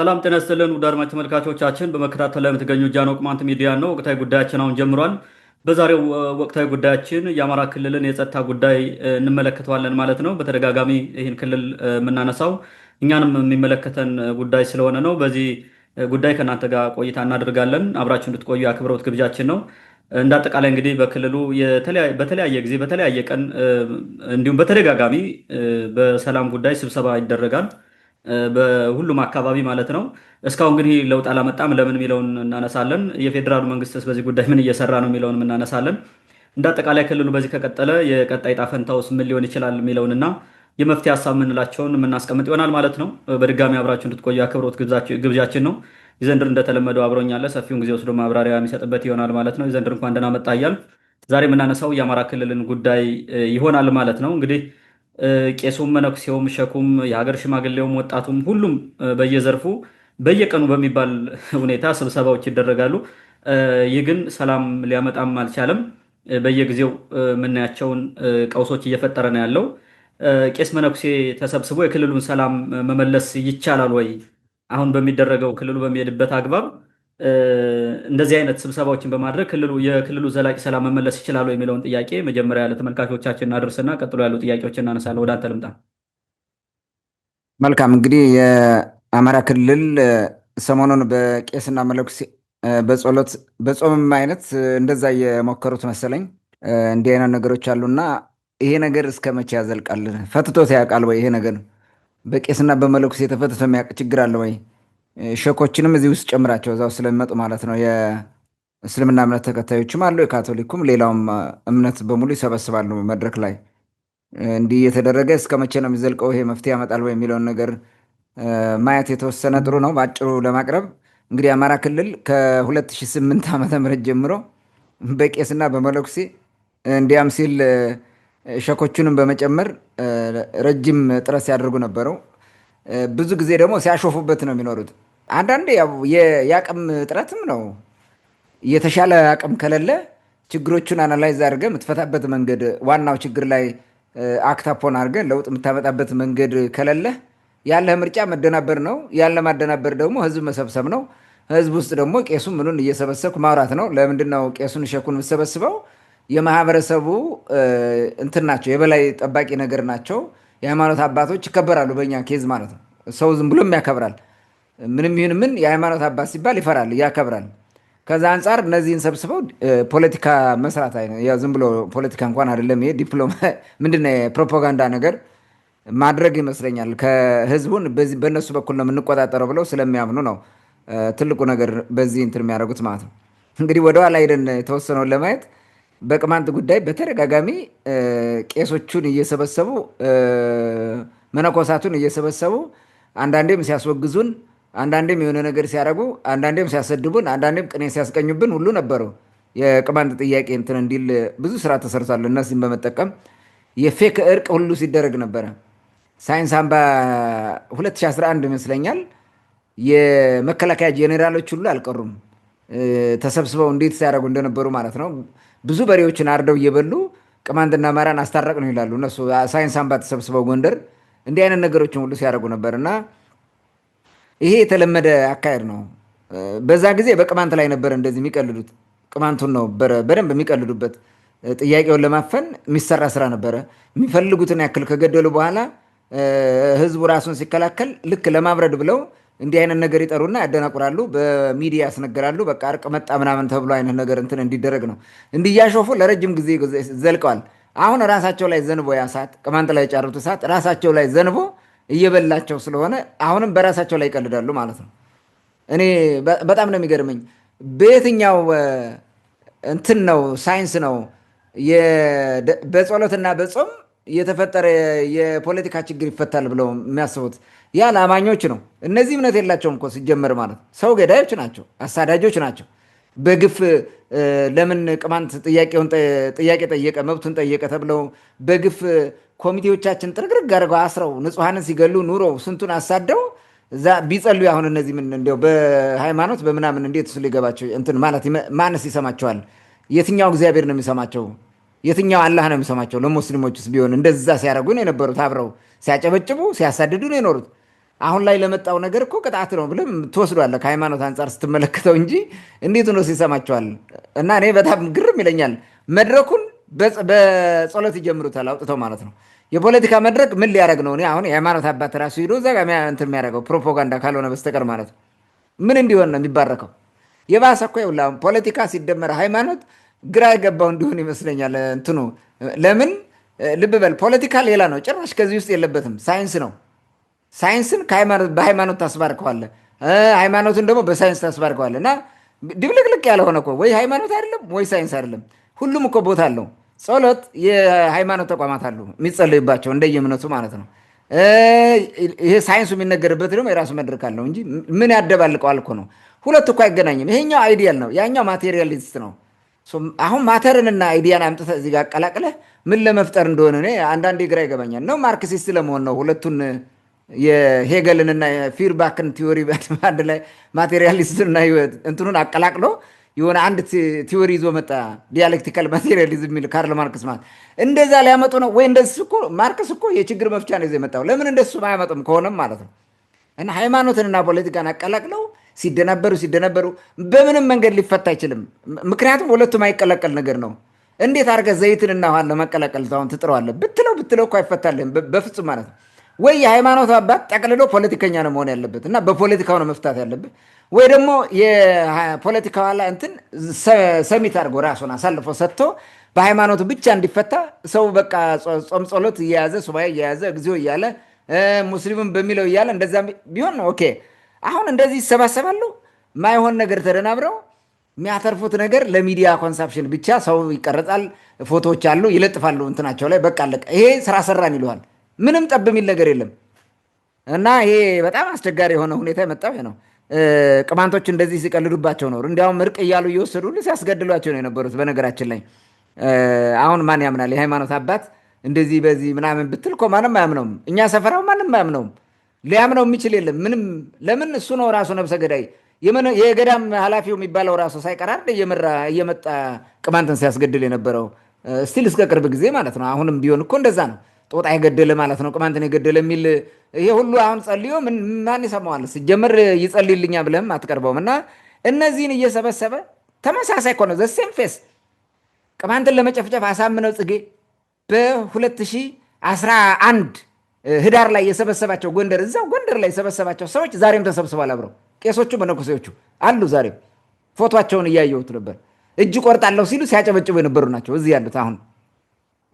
ሰላም ጤና ይስጥልን ውድ አድማጭ ተመልካቾቻችን፣ በመከታተል ላይ የምትገኙ ጃኖ ቅማንት ሚዲያ ነው። ወቅታዊ ጉዳያችን አሁን ጀምሯል። በዛሬው ወቅታዊ ጉዳያችን የአማራ ክልልን የጸጥታ ጉዳይ እንመለከተዋለን ማለት ነው። በተደጋጋሚ ይህን ክልል የምናነሳው እኛንም የሚመለከተን ጉዳይ ስለሆነ ነው። በዚህ ጉዳይ ከእናንተ ጋር ቆይታ እናደርጋለን። አብራችሁ እንድትቆዩ የአክብሮት ግብዣችን ነው። እንደ አጠቃላይ እንግዲህ በክልሉ በተለያየ ጊዜ በተለያየ ቀን እንዲሁም በተደጋጋሚ በሰላም ጉዳይ ስብሰባ ይደረጋል። በሁሉም አካባቢ ማለት ነው። እስካሁን ግን ለውጥ አላመጣም። ለምን የሚለውን እናነሳለን። የፌዴራሉ መንግስትስ በዚህ ጉዳይ ምን እየሰራ ነው የሚለውን እናነሳለን። እንደ አጠቃላይ ክልሉ በዚህ ከቀጠለ የቀጣይ ዕጣ ፈንታውስ ምን ሊሆን ይችላል የሚለውንና የመፍትሄ ሀሳብ የምንላቸውን የምናስቀምጥ ይሆናል ማለት ነው። በድጋሚ አብራችሁ እንድትቆዩ አክብሮት ግብዣችን ነው። ይዘንድር እንደተለመደው አብሮኛለ ሰፊውን ጊዜ ወስዶ ማብራሪያ የሚሰጥበት ይሆናል ማለት ነው። ይዘንድር እንኳን ደህና መጣ እያል ዛሬ የምናነሳው የአማራ ክልልን ጉዳይ ይሆናል ማለት ነው። እንግዲህ ቄሱም መነኩሴውም ሸኩም የሀገር ሽማግሌውም ወጣቱም ሁሉም በየዘርፉ በየቀኑ በሚባል ሁኔታ ስብሰባዎች ይደረጋሉ። ይህ ግን ሰላም ሊያመጣም አልቻለም። በየጊዜው የምናያቸውን ቀውሶች እየፈጠረ ነው ያለው። ቄስ መነኩሴ ተሰብስቦ የክልሉን ሰላም መመለስ ይቻላል ወይ? አሁን በሚደረገው ክልሉ በሚሄድበት አግባብ እንደዚህ አይነት ስብሰባዎችን በማድረግ የክልሉ ዘላቂ ሰላም መመለስ ይችላሉ የሚለውን ጥያቄ መጀመሪያ ለተመልካቾቻችን እናደርስና ቀጥሎ ያሉ ጥያቄዎችን እናነሳለን። ወደ አንተ ልምጣ። መልካም። እንግዲህ የአማራ ክልል ሰሞኑን በቄስና መነኩሴ በጸሎት በጾምም አይነት እንደዛ የሞከሩት መሰለኝ። እንዲህ አይነት ነገሮች አሉና ይሄ ነገር እስከ መቼ ያዘልቃል? ፈትቶት ያውቃል ወይ? ይሄ ነገር በቄስና በመነኩሴ ተፈትቶ የሚያውቅ ችግር አለ ወይ? ሸኮችንም እዚህ ውስጥ ጨምራቸው እዛው ስለሚመጡ ማለት ነው። የእስልምና እምነት ተከታዮችም አሉ፣ የካቶሊኩም ሌላውም እምነት በሙሉ ይሰበስባሉ መድረክ ላይ። እንዲህ እየተደረገ እስከ መቼ ነው የሚዘልቀው? ይሄ መፍትሄ ያመጣል ወይ የሚለውን ነገር ማየት የተወሰነ ጥሩ ነው። በአጭሩ ለማቅረብ እንግዲህ አማራ ክልል ከ2008 ዓ.ም ጀምሮ በቄስና በመነኩሴ እንዲያም ሲል ሸኮቹንም በመጨመር ረጅም ጥረት ሲያደርጉ ነበረው። ብዙ ጊዜ ደግሞ ሲያሾፉበት ነው የሚኖሩት። አንዳንዴ ያው የአቅም እጥረትም ነው። የተሻለ አቅም ከሌለ ችግሮቹን አናላይዝ አድርገህ የምትፈታበት መንገድ፣ ዋናው ችግር ላይ አክታፖን አድርገህ ለውጥ የምታመጣበት መንገድ ከሌለ ያለህ ምርጫ መደናበር ነው። ያለ ማደናበር ደግሞ ህዝብ መሰብሰብ ነው። ህዝብ ውስጥ ደግሞ ቄሱን ምኑን እየሰበሰብክ ማውራት ነው። ለምንድን ነው ቄሱን ሸኩን የምትሰበስበው? የማህበረሰቡ እንትን ናቸው፣ የበላይ ጠባቂ ነገር ናቸው። የሃይማኖት አባቶች ይከበራሉ በእኛ ኬዝ ማለት ነው። ሰው ዝም ብሎም ያከብራል። ምንም ይሁን ምን የሃይማኖት አባት ሲባል ይፈራል፣ ያከብራል። ከዛ አንጻር እነዚህን ሰብስበው ፖለቲካ መስራት ዝም ብሎ ፖለቲካ እንኳን አይደለም፣ ይሄ ዲፕሎማ ምንድነው የፕሮፓጋንዳ ነገር ማድረግ ይመስለኛል። ከህዝቡን በእነሱ በኩል ነው የምንቆጣጠረው ብለው ስለሚያምኑ ነው ትልቁ ነገር በዚህ እንትን የሚያደርጉት ማለት ነው። እንግዲህ ወደኋላ ሄደን የተወሰነውን ለማየት በቅማንት ጉዳይ በተደጋጋሚ ቄሶቹን እየሰበሰቡ መነኮሳቱን እየሰበሰቡ አንዳንዴም ሲያስወግዙን፣ አንዳንዴም የሆነ ነገር ሲያደርጉ፣ አንዳንዴም ሲያሰድቡን፣ አንዳንዴም ቅኔ ሲያስቀኙብን ሁሉ ነበሩ። የቅማንት ጥያቄ እንትን እንዲል ብዙ ስራ ተሰርቷል። እነዚህም በመጠቀም የፌክ እርቅ ሁሉ ሲደረግ ነበረ። ሳይንስ አምባ 2011 ይመስለኛል የመከላከያ ጄኔራሎች ሁሉ አልቀሩም ተሰብስበው እንዴት ሲያደርጉ እንደነበሩ ማለት ነው። ብዙ በሬዎችን አርደው እየበሉ ቅማንትና አማራን አስታረቅ ነው ይላሉ እነሱ። ሳይንስ አምባ ተሰብስበው ጎንደር እንዲህ አይነት ነገሮችን ሁሉ ሲያደርጉ ነበር እና ይሄ የተለመደ አካሄድ ነው። በዛ ጊዜ በቅማንት ላይ ነበር እንደዚህ የሚቀልዱት። ቅማንቱን ነው በደንብ የሚቀልዱበት። ጥያቄውን ለማፈን የሚሰራ ስራ ነበረ። የሚፈልጉትን ያክል ከገደሉ በኋላ ህዝቡ ራሱን ሲከላከል ልክ ለማብረድ ብለው እንዲህ አይነት ነገር ይጠሩና ያደናቁራሉ፣ በሚዲያ ያስነገራሉ። በቃ እርቅ መጣ ምናምን ተብሎ አይነት ነገር እንትን እንዲደረግ ነው። እንዲያሾፉ ለረጅም ጊዜ ዘልቀዋል። አሁን ራሳቸው ላይ ዘንቦ ያ እሳት ቅማንት ላይ የጫሩት እሳት ራሳቸው ላይ ዘንቦ እየበላቸው ስለሆነ አሁንም በራሳቸው ላይ ይቀልዳሉ ማለት ነው። እኔ በጣም ነው የሚገርመኝ። በየትኛው እንትን ነው ሳይንስ ነው በጸሎትና በጾም የተፈጠረ የፖለቲካ ችግር ይፈታል ብለው የሚያስቡት? ያ ለአማኞች ነው። እነዚህ እምነት የላቸውም እኮ ሲጀመር ማለት ሰው ገዳዮች ናቸው፣ አሳዳጆች ናቸው። በግፍ ለምን ቅማንት ጥያቄ ጠየቀ መብቱን ጠየቀ ተብለው በግፍ ኮሚቴዎቻችን ጥርግርግ አድርገው አስረው ንጹሐንን ሲገሉ ኑሮ ስንቱን አሳደው ቢጸልዩ አሁን እነዚህ ምን እንዲያው በሃይማኖት በምናምን እንዴት እሱ ሊገባቸው እንትን ማለት ማንስ ይሰማቸዋል? የትኛው እግዚአብሔር ነው የሚሰማቸው? የትኛው አላህ ነው የሚሰማቸው? ለሙስሊሞችስ ቢሆን እንደዛ ሲያደርጉ ነው የነበሩት። አብረው ሲያጨበጭቡ ሲያሳድዱ ነው የኖሩት። አሁን ላይ ለመጣው ነገር እኮ ቅጣት ነው ብለህ ትወስዷለህ ከሃይማኖት አንጻር ስትመለከተው እንጂ እንዴት ነው ሲሰማቸዋል? እና እኔ በጣም ግርም ይለኛል። መድረኩን በጸሎት ይጀምሩታል አውጥተው ማለት ነው። የፖለቲካ መድረክ ምን ሊያደርግ ነው? እኔ አሁን የሃይማኖት አባት ራሱ ሂዶ እዛ ጋር እንትን የሚያደርገው ፕሮፓጋንዳ ካልሆነ በስተቀር ማለት ነው ምን እንዲሆን ነው የሚባረከው? የባሰ እኮ ይኸውልህ አሁን ፖለቲካ ሲደመር ሃይማኖት ግራ የገባው እንዲሆን ይመስለኛል። እንትኑ ለምን ልብ በል ፖለቲካ ሌላ ነው፣ ጭራሽ ከዚህ ውስጥ የለበትም። ሳይንስ ነው። ሳይንስን በሃይማኖት ታስባርከዋለህ፣ ሃይማኖትን ደግሞ በሳይንስ ታስባርከዋለህ። እና ድብልቅልቅ ያልሆነ እኮ ወይ ሃይማኖት አይደለም ወይ ሳይንስ አይደለም። ሁሉም እኮ ቦታ አለው። ጸሎት የሃይማኖት ተቋማት አሉ የሚጸለይባቸው እንደየእምነቱ ማለት ነው። ይሄ ሳይንሱ የሚነገርበት ደግሞ የራሱ መድረክ አለው እንጂ ምን ያደባልቀዋል እኮ ነው። ሁለቱ እኮ አይገናኝም። ይሄኛው አይዲያል ነው፣ ያኛው ማቴሪያሊስት ነው። አሁን ማተርንና አይዲያን አምጥተህ እዚህ ጋር አቀላቅለህ ምን ለመፍጠር እንደሆነ እኔ አንዳንዴ ግራ ይገባኛል። ነው ማርክሲስት ለመሆን ነው? ሁለቱን የሄገልንና የፊርባክን ቲዎሪ አንድ ላይ ማቴሪያሊስትና እንትኑን አቀላቅሎ የሆነ አንድ ቲዎሪ ይዞ መጣ። ዲያሌክቲካል ማቴሪያሊዝም የሚል ካርል ማርክስ ማለት እንደዛ ሊያመጡ ነው ወይ? እንደሱ እኮ ማርክስ እኮ የችግር መፍቻ ነው ይዞ የመጣው። ለምን እንደሱ አያመጡም ከሆነም ማለት ነው። እና ሃይማኖትንና ፖለቲካን አቀላቅለው ሲደነበሩ በምንም መንገድ ሊፈታ አይችልም። ምክንያቱም ሁለቱም አይቀላቀል ነገር ነው። እንዴት አድርገህ ዘይትንና ውሃን ለመቀላቀል አሁን ትጥረዋለህ? ብትለው እኮ አይፈታልህም በፍጹም ማለት ነው። ወይ የሃይማኖት አባት ጠቅልሎ ፖለቲከኛ ነው መሆን ያለበት እና በፖለቲካው ነው መፍታት ያለበት፣ ወይ ደግሞ የፖለቲካው ላይ እንትን ሰሚት አድርጎ ራሱን አሳልፎ ሰጥቶ በሃይማኖቱ ብቻ እንዲፈታ ሰው በቃ ጾም ጸሎት እየያዘ ሱባኤ እየያዘ እግዚኦ እያለ ሙስሊሙን በሚለው እያለ እንደዛ ቢሆን ነው ኦኬ። አሁን እንደዚህ ይሰባሰባሉ፣ ማይሆን ነገር ተደናብረው የሚያተርፉት ነገር ለሚዲያ ኮንሳፕሽን ብቻ ሰው ይቀረጻል፣ ፎቶዎች አሉ ይለጥፋሉ እንትናቸው ላይ በቃ አለቀ። ይሄ ስራ ሰራን ይለዋል። ምንም ጠብ የሚል ነገር የለም። እና ይሄ በጣም አስቸጋሪ የሆነ ሁኔታ የመጣው ነው። ቅማንቶች እንደዚህ ሲቀልዱባቸው ነው። እንዲያውም እርቅ እያሉ እየወሰዱ ሲያስገድሏቸው ነው የነበሩት። በነገራችን ላይ አሁን ማን ያምናል? የሃይማኖት አባት እንደዚህ በዚህ ምናምን ብትል እኮ ማንም አያምነውም። እኛ ሰፈራው ማንም አያምነውም። ሊያምነው የሚችል የለም ምንም። ለምን? እሱ ነው ራሱ ነብሰ ገዳይ። የገዳም ኃላፊው የሚባለው ራሱ ሳይቀር እየመጣ ቅማንትን ሲያስገድል የነበረው ስቲል እስከ ቅርብ ጊዜ ማለት ነው። አሁንም ቢሆን እኮ እንደዛ ነው። ጦጣ የገደለ ማለት ነው ቅማንትን የገደለ የሚል ይሄ ሁሉ አሁን ጸልዮ ማን ይሰማዋል? ሲጀመር ይጸልይልኛ ብለህም አትቀርበውም። እና እነዚህን እየሰበሰበ ተመሳሳይ እኮ ነው ዘሴም ፌስ ቅማንትን ለመጨፍጨፍ አሳምነው ጽጌ በ2011 ህዳር ላይ የሰበሰባቸው እዛው ጎንደር ላይ የሰበሰባቸው ሰዎች ዛሬም ተሰብስበዋል። አብረው ቄሶቹ መነኮሴዎቹ አሉ። ዛሬም ፎቶቸውን እያየሁት ነበር። እጅ ቆርጣለሁ ሲሉ ሲያጨበጭቡ የነበሩ ናቸው እዚህ ያሉት። አሁን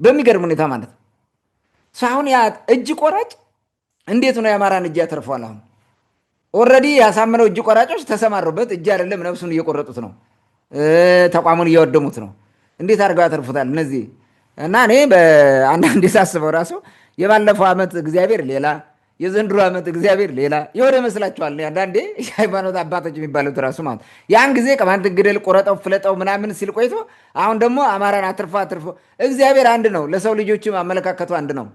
በሚገርም ሁኔታ ማለት ነው። አሁን ያ እጅ ቆራጭ እንዴት ነው የአማራን እጅ ያተርፈዋል? አሁን ኦልሬዲ ያሳመነው እጅ ቆራጮች ተሰማሩበት። እጅ አይደለም ነፍሱን እየቆረጡት ነው፣ ተቋሙን እያወደሙት ነው። እንዴት አድርገው ያተርፉታል እነዚህ? እና እኔ በአንዳንድ ሳስበው ራሱ የባለፈው ዓመት እግዚአብሔር ሌላ፣ የዘንድሮ ዓመት እግዚአብሔር ሌላ የሆነ ይመስላችኋል። አንዳንዴ የሃይማኖት አባቶች የሚባሉት ራሱ ማለት ያን ጊዜ ቅማንትን ግደል፣ ቆረጠው፣ ፍለጠው ምናምን ሲል ቆይቶ አሁን ደግሞ አማራን አትርፎ እግዚአብሔር አንድ ነው። ለሰው ልጆችም አመለካከቱ አንድ ነው።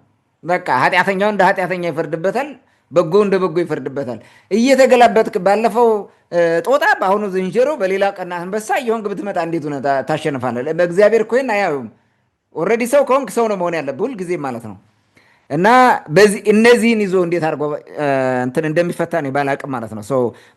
በቃ ኃጢአተኛው እንደ ኃጢአተኛ ይፈርድበታል፣ በጎ እንደ በጎ ይፈርድበታል። እየተገላበጥክ ባለፈው ጦጣ፣ በአሁኑ ዝንጀሮ፣ በሌላ ቀን አንበሳ እየሆንክ ብትመጣ እንዴት ሆነ ታሸንፋለህ? በእግዚአብሔር እኮ ይሄን አያዩም። ኦልሬዲ ሰው ከሆንክ ሰው ነው መሆን ያለብህ ሁልጊዜ ማለት ነው። እና እነዚህን ይዞ እንዴት አድርጎ እንትን እንደሚፈታ ነው ባላቅም ማለት ነው።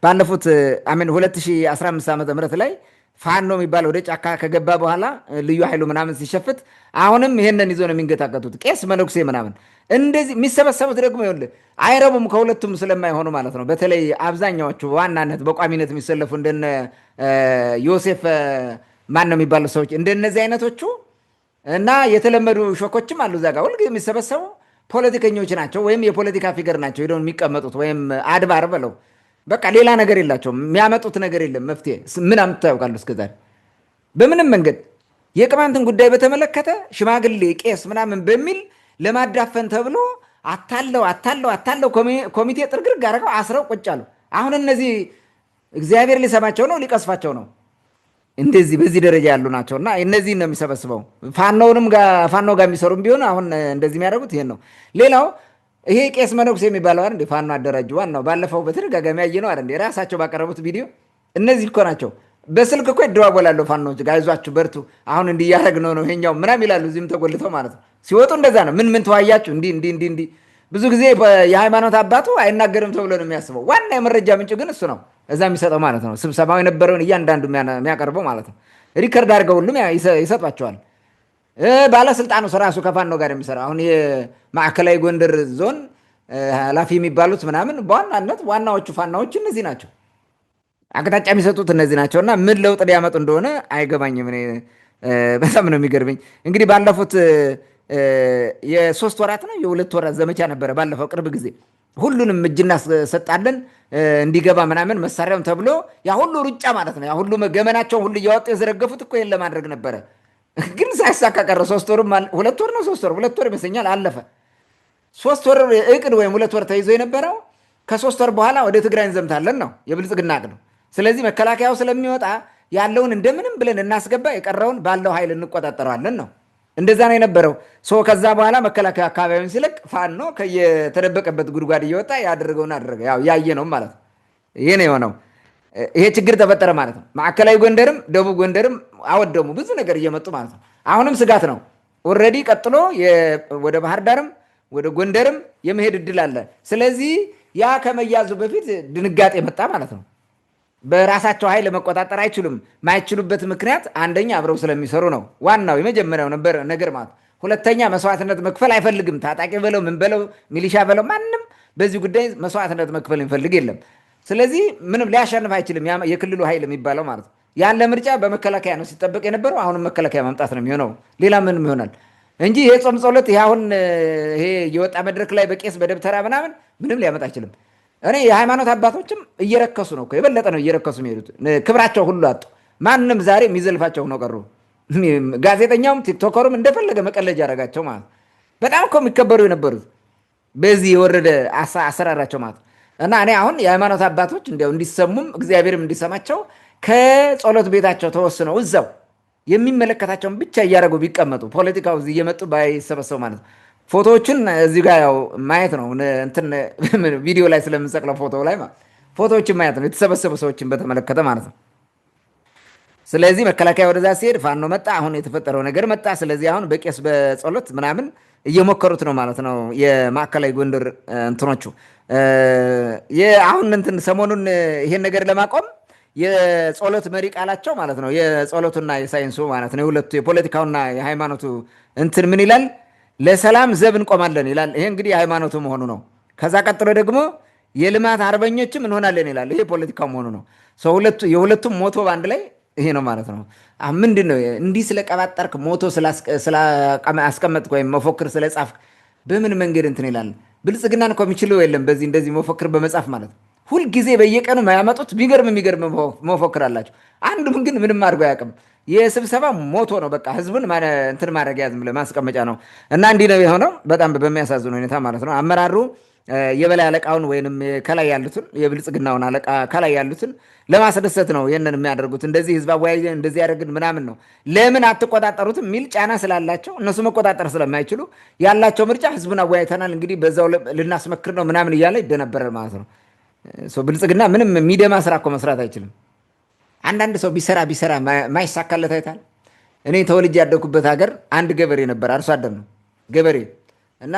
ባለፉት 2015 ዓ ም ላይ ፋኖ የሚባል ወደ ጫካ ከገባ በኋላ ልዩ ኃይሉ ምናምን ሲሸፍት አሁንም ይሄንን ይዞ ነው የሚንገታገቱት። ቄስ መነኩሴ ምናምን እንደዚህ የሚሰበሰቡት ደግሞ ይኸውልህ አይረቡም፣ ከሁለቱም ስለማይሆኑ ማለት ነው። በተለይ አብዛኛዎቹ ዋናነት በቋሚነት የሚሰለፉ እንደነ ዮሴፍ ማን ነው የሚባሉ ሰዎች እንደነዚህ አይነቶቹ እና የተለመዱ ሾኮችም አሉ እዛ ጋር ሁልጊዜ የሚሰበሰቡ ፖለቲከኞች ናቸው፣ ወይም የፖለቲካ ፊገር ናቸው ሄደው የሚቀመጡት፣ ወይም አድባር በለው በቃ ሌላ ነገር የላቸውም። የሚያመጡት ነገር የለም። መፍትሄ ምን አምጥተው ያውቃሉ እስከዛሬ? በምንም መንገድ የቅማንትን ጉዳይ በተመለከተ ሽማግሌ ቄስ ምናምን በሚል ለማዳፈን ተብሎ አታለው ኮሚቴ ጥርግርግ አድርገው አስረው ቁጭ አሉ። አሁን እነዚህ እግዚአብሔር ሊሰማቸው ነው ሊቀስፋቸው ነው። እንደዚህ በዚህ ደረጃ ያሉ ናቸው። እና እነዚህን ነው የሚሰበስበው። ፋኖ ጋር የሚሰሩም ቢሆን አሁን እንደዚህ የሚያደርጉት ይሄን ነው። ሌላው ይሄ ቄስ መነኩሴ የሚባለው አይደል ፋኖ አደራጁ ዋናው ባለፈው በተደጋጋሚ ያየነው አይደል ራሳቸው ባቀረቡት ቪዲዮ እነዚህ እኮ ናቸው። በስልክ እኮ ይደዋወላሉ ፋኖች ጋር አይዟችሁ በርቱ አሁን እንዲህ እያደረግነው ነው ይሄኛው ምናምን ይላሉ። እዚህም ተጎልተው ማለት ነው። ሲወጡ እንደዛ ነው። ምን ተዋያችሁ እንዲህ ብዙ ጊዜ የሃይማኖት አባቱ አይናገርም ተብሎ ነው የሚያስበው። ዋና የመረጃ ምንጭ ግን እሱ ነው፣ እዛ የሚሰጠው ማለት ነው። ስብሰባው የነበረውን እያንዳንዱ የሚያቀርበው ማለት ነው። ሪከርድ አድርገው ሁሉም ይሰጧቸዋል። ባለስልጣኑ ራሱ ከፋኖ ጋር የሚሰራ አሁን የማዕከላዊ ጎንደር ዞን ኃላፊ የሚባሉት ምናምን በዋናነት ዋናዎቹ ፋናዎች እነዚህ ናቸው። አቅጣጫ የሚሰጡት እነዚህ ናቸው። እና ምን ለውጥ ሊያመጡ እንደሆነ አይገባኝም። እኔ በጣም ነው የሚገርመኝ። እንግዲህ ባለፉት የ3 ወራት ነው የ2 ወራት ዘመቻ ነበረ። ባለፈው ቅርብ ጊዜ ሁሉንም እጅ እናሰጣለን እንዲገባ ምናምን መሳሪያውን ተብሎ ያ ሁሉ ሩጫ ማለት ነው። ያ ሁሉ ገመናቸውን ሁሉ እያወጡ የዘረገፉት እኮ ይሄን ለማድረግ ነበረ። ግን ሳይሳካ ቀረ። 3 ወር 2 ወር ነው 3 ወር 2 ወር ይመስለኛል አለፈ። 3 ወር እቅድ ወይም 2 ወር ተይዞ የነበረው ከ3 ወር በኋላ ወደ ትግራይ እንዘምታለን ነው የብልጽግና እቅድ ነው። ስለዚህ መከላከያው ስለሚወጣ ያለውን እንደምንም ብለን እናስገባ፣ የቀረውን ባለው ኃይል እንቆጣጠረዋለን ነው። እንደዛ ነው የነበረው። ከዛ በኋላ መከላከያ አካባቢውን ሲለቅ ፋኖ ከየተደበቀበት ጉድጓድ እየወጣ ያደረገውን አደረገ። ያው ያየ ነው ማለት ነው። ይሄ ነው የሆነው። ይሄ ችግር ተፈጠረ ማለት ነው። ማዕከላዊ ጎንደርም ደቡብ ጎንደርም አወደሙ፣ ብዙ ነገር እየመጡ ማለት ነው። አሁንም ስጋት ነው። ኦልሬዲ ቀጥሎ ወደ ባህር ዳርም ወደ ጎንደርም የመሄድ እድል አለ። ስለዚህ ያ ከመያዙ በፊት ድንጋጤ መጣ ማለት ነው። በራሳቸው ኃይል መቆጣጠር አይችሉም። ማይችሉበት ምክንያት አንደኛ አብረው ስለሚሰሩ ነው። ዋናው የመጀመሪያው ነገር ማለት። ሁለተኛ መስዋዕትነት መክፈል አይፈልግም። ታጣቂ በለው ምን በለው ሚሊሻ በለው ማንም በዚህ ጉዳይ መስዋዕትነት መክፈል የሚፈልግ የለም። ስለዚህ ምንም ሊያሸንፍ አይችልም የክልሉ ኃይል የሚባለው ማለት ነው። ያን ለምርጫ በመከላከያ ነው ሲጠበቅ የነበረው። አሁንም መከላከያ ማምጣት ነው የሚሆነው። ሌላ ምንም ይሆናል እንጂ ይሄ ጾም ጸሎት ይሄ የወጣ መድረክ ላይ በቄስ በደብተራ ምናምን ምንም ሊያመጣ አይችልም። እኔ የሃይማኖት አባቶችም እየረከሱ ነው፣ የበለጠ ነው እየረከሱ የሚሄዱት። ክብራቸው ሁሉ አጡ። ማንም ዛሬ የሚዘልፋቸው ነው ቀሩ። ጋዜጠኛውም ቲክቶከሩም እንደፈለገ መቀለጃ ያደረጋቸው ማለት በጣም እኮ የሚከበሩ የነበሩት በዚህ የወረደ አሰራራቸው ማለት እና እኔ አሁን የሃይማኖት አባቶች እንዲያው እንዲሰሙም እግዚአብሔርም እንዲሰማቸው ከጸሎት ቤታቸው ተወስነው እዛው የሚመለከታቸውን ብቻ እያደረጉ ቢቀመጡ፣ ፖለቲካው እዚህ እየመጡ ባይሰበሰቡ ማለት ነው። ፎቶዎችን እዚህ ጋር ያው ማየት ነው እንትን ቪዲዮ ላይ ስለምንሰቅለው ፎቶ ላይ ፎቶዎችን ማየት ነው የተሰበሰቡ ሰዎችን በተመለከተ ማለት ነው። ስለዚህ መከላከያ ወደዛ ሲሄድ ፋኖ መጣ። አሁን የተፈጠረው ነገር መጣ። ስለዚህ አሁን በቄስ በጸሎት ምናምን እየሞከሩት ነው ማለት ነው የማዕከላዊ ጎንደር እንትኖቹ። አሁን እንትን ሰሞኑን ይሄን ነገር ለማቆም የጸሎት መሪ ቃላቸው ማለት ነው የጸሎቱና የሳይንሱ ማለት ነው የሁለቱ የፖለቲካውና የሃይማኖቱ እንትን ምን ይላል? ለሰላም ዘብ እንቆማለን ይላል። ይሄ እንግዲህ የሃይማኖቱ መሆኑ ነው። ከዛ ቀጥሎ ደግሞ የልማት አርበኞችም እንሆናለን ይላል። ይሄ ፖለቲካው መሆኑ ነው። የሁለቱም ሞቶ በአንድ ላይ ይሄ ነው ማለት ነው። ምንድን ነው እንዲህ ስለቀባጠርክ ሞቶ ስላስቀመጥክ ወይም መፎክር ስለጻፍክ በምን መንገድ እንትን ይላል? ብልጽግናን እኮ የሚችለው የለም በዚህ እንደዚህ መፎክር በመጻፍ ማለት ነው። ሁልጊዜ በየቀኑ ያመጡት የሚገርም መፎክር አላቸው። አንዱም ግን ምንም አድርጎ አያውቅም። የስብሰባ ሞቶ ነው በቃ ህዝቡን እንትን ማድረግ ያዝም ማስቀመጫ ነው። እና እንዲህ ነው የሆነው በጣም በሚያሳዝን ሁኔታ ማለት ነው። አመራሩ የበላይ አለቃውን ወይንም ከላይ ያሉትን የብልጽግናውን አለቃ ከላይ ያሉትን ለማስደሰት ነው ይህንን የሚያደርጉት። እንደዚህ ህዝብ አወያየ እንደዚህ ያደርግን ምናምን ነው። ለምን አትቆጣጠሩትም የሚል ጫና ስላላቸው እነሱ መቆጣጠር ስለማይችሉ ያላቸው ምርጫ ህዝቡን አወያይተናል እንግዲህ በዛው ልናስመክር ነው ምናምን እያለ ይደነበራል ማለት ነው። ብልጽግና ምንም የሚደማ ስራ እኮ መስራት አይችልም። አንዳንድ ሰው ቢሰራ ማይሳካለት አይታል። እኔ ተወልጄ ያደኩበት ሀገር አንድ ገበሬ ነበር፣ አርሶ አደር ነው ገበሬ እና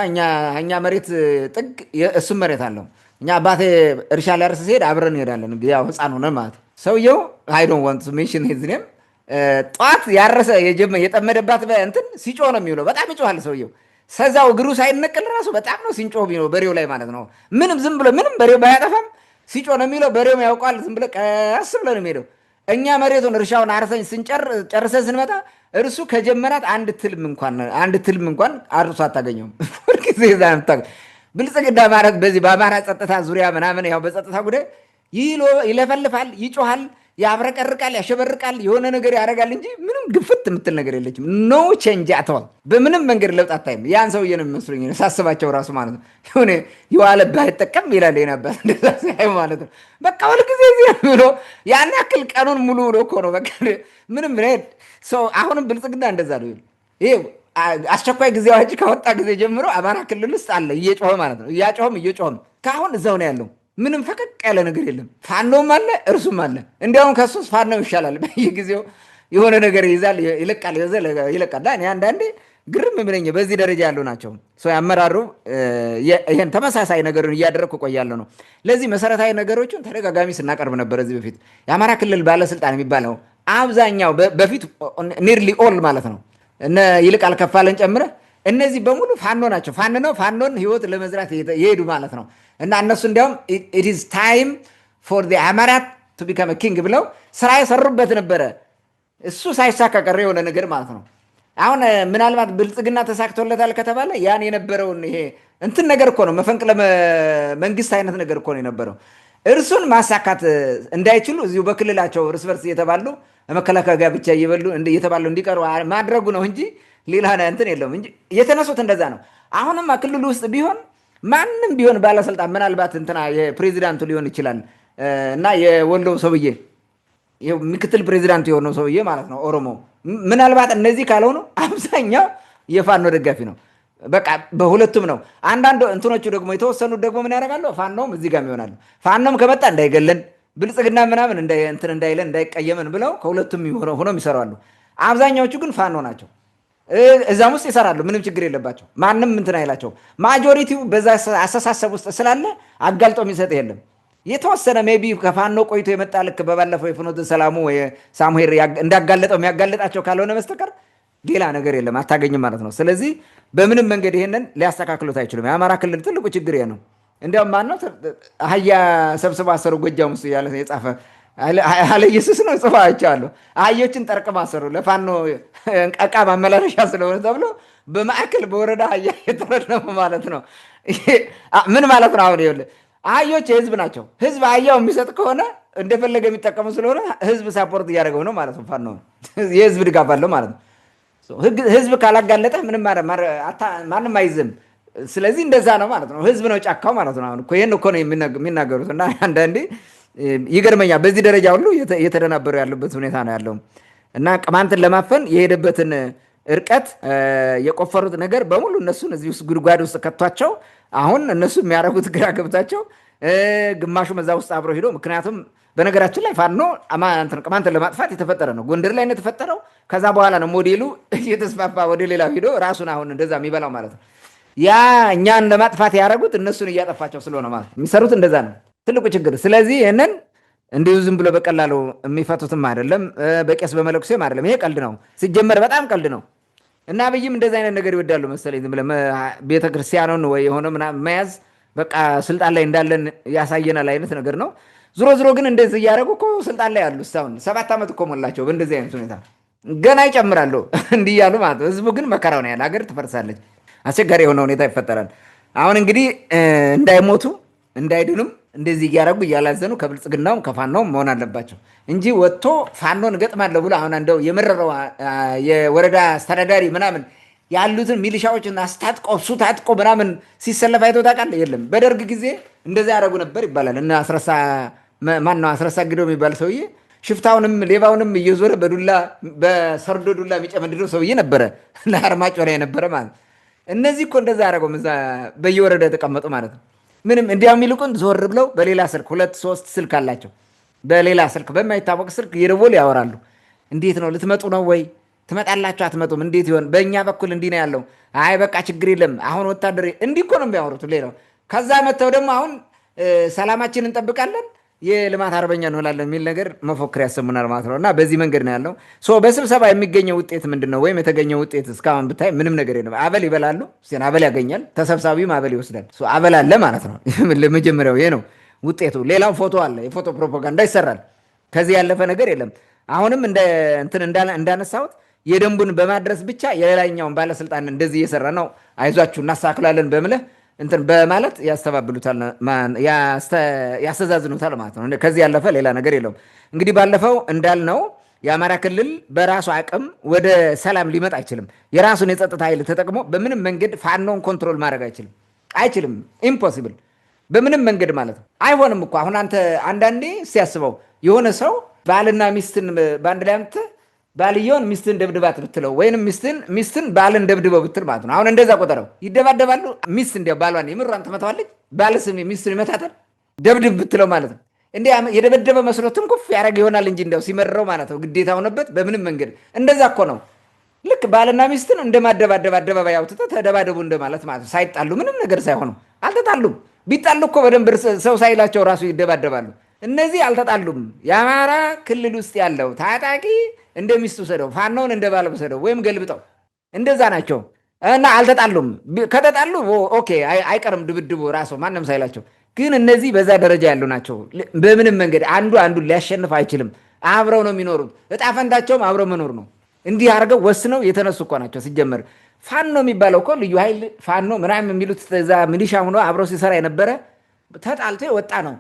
እኛ መሬት ጥግ እሱም መሬት አለው። እኛ አባቴ እርሻ ሊያርስ ሲሄድ አብረን እንሄዳለን። ያው ህፃን ሆነን ማለት ሰውየው አይ ዶንት ዋንት ቱ ሜንሽን ሂዝ ኔም ጠዋት ያረሰ የጠመደባት እንትን ሲጮህ ነው የሚውለው። በጣም ይጮሃል ሰውየው። ሰዛው እግሩ ሳይነቅል ራሱ በጣም ነው ሲንጮህ ቢኖር በሬው ላይ ማለት ነው። ምንም ዝም ብሎ ምንም በሬው ባያጠፋም ሲጮህ ነው የሚለው። በሬውም ያውቀዋል። ዝም ብሎ ቀስ ብሎ ነው የሚሄደው። እኛ መሬቱን እርሻውን አርሰን ጨርሰን ስንመጣ እርሱ ከጀመራት አንድ ትልም እንኳን አርሶ አታገኘውም። ሁልጊዜ ብልጽግና ማለት በዚህ በአማራ ጸጥታ ዙሪያ ምናምን ያው በጸጥታ ጉዳይ ይለፈልፋል፣ ይጮሃል፣ ያብረቀርቃል፣ ያሸበርቃል፣ የሆነ ነገር ያደርጋል እንጂ ምንም ግፍት የምትል ነገር የለችም። ኖ ቼንጅ አተዋል። በምንም መንገድ ለውጥ አታይም። ያን ሰውዬ ነው የሚመስሉኝ ሳስባቸው ራሱ ማለት ነው። የሆነ የዋለብህ አይጠቀም ይላል የናባት እንደዛ ሲያዩ ማለት ነው። በቃ ሁልጊዜ እዚህ ብሎ ያን ያክል ቀኑን ሙሉ ብሎ እኮ ነው በቃ ምንም ሰው። አሁንም ብልጽግና እንደዛ ነው። ይሄ አስቸኳይ ጊዜ አዋጅ ከወጣ ጊዜ ጀምሮ አማራ ክልል ውስጥ አለ እየጮኸ ማለት ነው። እየጮኸም ከአሁን እዛው ነው ያለው። ምንም ፈቀቅ ያለ ነገር የለም። ፋኖም አለ እርሱም አለ። እንዲያውም ከሱስ ፋኖ ይሻላል። በየጊዜው የሆነ ነገር ይይዛል፣ ይለቃል። እኔ አንዳንዴ ግርም የሚለኝ በዚህ ደረጃ ያሉ ናቸው። ያመራሩ ይሄን ተመሳሳይ ነገርን እያደረግኩ ቆያለሁ ነው። ለዚህ መሰረታዊ ነገሮችን ተደጋጋሚ ስናቀርብ ነበር። እዚህ በፊት የአማራ ክልል ባለስልጣን የሚባለው አብዛኛው በፊት ኒርሊ ኦል ማለት ነው እነ ይልቃል ከፋለን ጨምረ እነዚህ በሙሉ ፋኖ ናቸው። ፋኖን ህይወት ለመዝራት የሄዱ ማለት ነው። እና እነሱ እንዲያውም ኢት ኢዝ ታይም ፎር ዘ አማራ ቱ ቢካም ኪንግ ብለው ስራ የሰሩበት ነበረ። እሱ ሳይሳካ ቀረ የሆነ ነገር ማለት ነው። አሁን ምናልባት ብልጽግና ተሳክቶለታል ከተባለ ያን የነበረውን ይሄ እንትን ነገር እኮ ነው፣ መፈንቅለ መንግስት አይነት ነገር እኮ ነው የነበረው። እርሱን ማሳካት እንዳይችሉ እዚሁ በክልላቸው እርስ በርስ እየተባሉ መከላከያ ጋር ብቻ እየተባሉ እንዲቀሩ ማድረጉ ነው እንጂ ሌላ እንትን የለውም እንጂ የተነሱት እንደዛ ነው። አሁንም ክልሉ ውስጥ ቢሆን ማንም ቢሆን ባለስልጣን ምናልባት እንትና የፕሬዚዳንቱ ሊሆን ይችላል እና የወሎ ሰውዬ ምክትል ፕሬዚዳንቱ የሆነው ሰውዬ ማለት ነው ኦሮሞ፣ ምናልባት እነዚህ ካልሆኑ አብዛኛው የፋኖ ደጋፊ ነው። በቃ በሁለቱም ነው። አንዳንድ እንትኖቹ ደግሞ የተወሰኑት ደግሞ ምን ያደርጋሉ? ፋኖም እዚህ ጋር ይሆናሉ። ፋኖም ከመጣ እንዳይገለን ብልጽግና ምናምን እንትን እንዳይለን እንዳይቀየመን ብለው ከሁለቱም ሆኖ ይሰራሉ። አብዛኛዎቹ ግን ፋኖ ናቸው። እዛም ውስጥ ይሰራሉ። ምንም ችግር የለባቸው። ማንም እንትን አይላቸው። ማጆሪቲው በዛ አስተሳሰብ ውስጥ ስላለ አጋልጦ የሚሰጥ የለም። የተወሰነ ሜይ ቢ ከፋኖ ቆይቶ የመጣ ልክ በባለፈው የፍኖተ ሰላሙ ሳሙሄር እንዳጋለጠው የሚያጋለጣቸው ካልሆነ በስተቀር ሌላ ነገር የለም፣ አታገኝም ማለት ነው። ስለዚህ በምንም መንገድ ይሄንን ሊያስተካክሉት አይችሉም። የአማራ ክልል ትልቁ ችግር ይሄ ነው። እንዲያውም ማነው አህያ ሰብስባ አሰሩ ጎጃም ውስጥ ያለ የጻፈ አለ ኢየሱስ ነው ጽፋ አይቻለሁ። አህዮችን ጠርቅማ አሰሩ ለፋኖ ዕቃ ማመላለሻ ስለሆነ ተብሎ በማዕከል በወረዳ አህያ የተረነሙ ማለት ነው። ምን ማለት ነው? አሁን ይኸውልህ አህዮች የህዝብ ናቸው። ህዝብ አህያው የሚሰጥ ከሆነ እንደፈለገ የሚጠቀሙ ስለሆነ ህዝብ ሳፖርት እያደረገው ነው ማለት ነው። ፋኖ የህዝብ ድጋፍ አለው ማለት ነው። ህዝብ ካላጋለጠ ማንም አይዝም። ስለዚህ እንደዛ ነው ማለት ነው። ህዝብ ነው ጫካው ማለት ነው። አሁን ይህን እኮ ነው የሚናገሩት። እና አንዳንዴ ይገርመኛል በዚህ ደረጃ ሁሉ እየተደናበሩ ያሉበት ሁኔታ ነው ያለው። እና ቅማንትን ለማፈን የሄደበትን እርቀት የቆፈሩት ነገር በሙሉ እነሱን እዚህ ውስጥ ጉድጓድ ውስጥ ከቷቸው አሁን እነሱ የሚያደርጉት ግራ ገብታቸው ግማሹ መዛ ውስጥ አብረው ሂዶ ምክንያቱም በነገራችን ላይ ፋኖ ቅማንትን ለማጥፋት የተፈጠረ ነው። ጎንደር ላይ ነው የተፈጠረው። ከዛ በኋላ ነው ሞዴሉ እየተስፋፋ ወደ ሌላ ሂዶ ራሱን አሁን እንደዛ የሚበላው ማለት ነው። ያ እኛን ለማጥፋት ያደረጉት እነሱን እያጠፋቸው ስለሆነ ማለት የሚሰሩት እንደዛ ነው ትልቁ ችግር። ስለዚህ ይህንን እንዲሁ ዝም ብሎ በቀላሉ የሚፈቱትም አይደለም፣ በቄስ በመለኩሴም አይደለም። ይሄ ቀልድ ነው ሲጀመር፣ በጣም ቀልድ ነው። እና አብይም እንደዚህ አይነት ነገር ይወዳሉ መሰለኝ። ዝም ብለህ ቤተክርስቲያኑን ወይ የሆነ ምናምን መያዝ በቃ ስልጣን ላይ እንዳለን ያሳየናል አይነት ነገር ነው። ዞሮ ዞሮ ግን እንደዚህ እያደረጉ እኮ ስልጣን ላይ ያሉ እስካሁን 7 ዓመት እኮ ሞላቸው። በእንደዚህ አይነት ሁኔታ ገና ይጨምራሉ እንዲህ እያሉ ማለት ነው። ህዝቡ ግን መከራው ነው ያለ፣ ሀገር ትፈርሳለች፣ አስቸጋሪ የሆነ ሁኔታ ይፈጠራል። አሁን እንግዲህ እንዳይሞቱ እንዳይድኑም እንደዚህ እያደረጉ እያላዘኑ ከብልጽግናውም ከፋኖም መሆን አለባቸው እንጂ ወጥቶ ፋኖን እገጥማለሁ ብሎ አሁን እንደው የመረረው የወረዳ አስተዳዳሪ ምናምን ያሉትን ሚሊሻዎችን አስታጥቆ እሱ ታጥቆ ምናምን ሲሰለፍ አይቶ ታውቃለህ? የለም። በደርግ ጊዜ እንደዛ ያደረጉ ነበር ይባላል። እና ማነው አስረሳ ግደው የሚባል ሰውዬ ሽፍታውንም ሌባውንም እየዞረ በዱላ በሰርዶ ዱላ የሚጨመድደው ሰውዬ ነበረ፣ ለአርማጭሆ ላይ የነበረ ማለት። እነዚህ እኮ እንደዛ ያደረገው በየወረዳ የተቀመጡ ማለት ነው። ምንም እንዲያውም ይልቁን ዞር ብለው በሌላ ስልክ 2-3 ስልክ አላቸው። በሌላ ስልክ በማይታወቅ ስልክ እየደወሉ ያወራሉ። እንዴት ነው ልትመጡ ነው ወይ ትመጣላችሁ? አትመጡም? እንዴት ይሆን? በእኛ በኩል እንዲህ ነው ያለው። አይ በቃ ችግር የለም አሁን ወታደር እንዲህ እኮ ነው የሚያወሩት። ሌላው ከዛ መጥተው ደግሞ አሁን ሰላማችን እንጠብቃለን የልማት አርበኛ እንሆናለን የሚል ነገር መፎክር ያሰሙናል ማለት ነው። እና በዚህ መንገድ ነው ያለው። በስብሰባ የሚገኘው ውጤት ምንድን ነው? ወይም የተገኘው ውጤት እስካሁን ብታይ ምንም ነገር የለም። አበል ይበላሉ፣ አበል ያገኛል፣ ተሰብሳቢም አበል ይወስዳል። አበል አለ ማለት ነው። ለመጀመሪያው ይሄ ነው ውጤቱ። ሌላው ፎቶ አለ፣ የፎቶ ፕሮፓጋንዳ ይሰራል። ከዚህ ያለፈ ነገር የለም። አሁንም እንዳነሳሁት የደንቡን በማድረስ ብቻ የሌላኛውን ባለስልጣን እንደዚህ እየሰራ ነው፣ አይዟችሁ እናስተካክላለን በምልህ እንትን በማለት ያስተባብሉታል፣ ያስተዛዝኑታል ማለት ነው። ከዚህ ያለፈ ሌላ ነገር የለውም። እንግዲህ ባለፈው እንዳልነው የአማራ ክልል በራሱ አቅም ወደ ሰላም ሊመጣ አይችልም። የራሱን የጸጥታ ኃይል ተጠቅሞ በምንም መንገድ ፋኖን ኮንትሮል ማድረግ አይችልም። ኢምፖሲብል በምንም መንገድ ማለት ነው። አይሆንም እኮ አሁን አንተ አንዳንዴ ሲያስበው የሆነ ሰው ባልና ሚስትን በአንድ ላይ አምጥተህ ባልየውን ሚስትን ደብድባት ብትለው ወይንም ሚስትን ባልን ደብድበው ብትል ማለት ነው። አሁን እንደዛ ቆጠረው ይደባደባሉ። ሚስት እንዲያው ባሏን የምሯን ትመታዋለች፣ ባልስ ሚስቱን ይመታታል። ደብድብ ብትለው ማለት ነው እንዲያ የደበደበ መስሎ ትንኩፍ ያደረግ ይሆናል እንጂ እንዲያው ሲመረው ማለት ነው ግዴታ ሆነበት በምንም መንገድ። እንደዛ እኮ ነው ልክ ባልና ሚስትን እንደማደባደብ አደባባይ አውጥተህ ተደባደቡ እንደማለት ማለት ነው። ሳይጣሉ ምንም ነገር ሳይሆኑ አልተጣሉም። ቢጣሉ እኮ በደንብ ሰው ሳይላቸው ራሱ ይደባደባሉ። እነዚህ አልተጣሉም። የአማራ ክልል ውስጥ ያለው ታጣቂ እንደ ሚስት ውሰደው፣ ፋኖውን እንደ ባል ውሰደው፣ ወይም ገልብጠው እንደዛ ናቸው እና አልተጣሉም። ከተጣሉ ኦኬ አይቀርም ድብድቡ ራሱ ማንም ሳይላቸው። ግን እነዚህ በዛ ደረጃ ያሉ ናቸው። በምንም መንገድ አንዱ አንዱን ሊያሸንፍ አይችልም። አብረው ነው የሚኖሩት። እጣ ፈንታቸውም አብረው መኖር ነው። እንዲህ አድርገው ወስነው የተነሱ እኮ ናቸው። ሲጀመር ፋኖ የሚባለው እኮ ልዩ ኃይል ፋኖ ምናምን የሚሉት እዛ ሚሊሻ ሆኖ አብረው ሲሰራ የነበረ ተጣልቶ የወጣ ነው።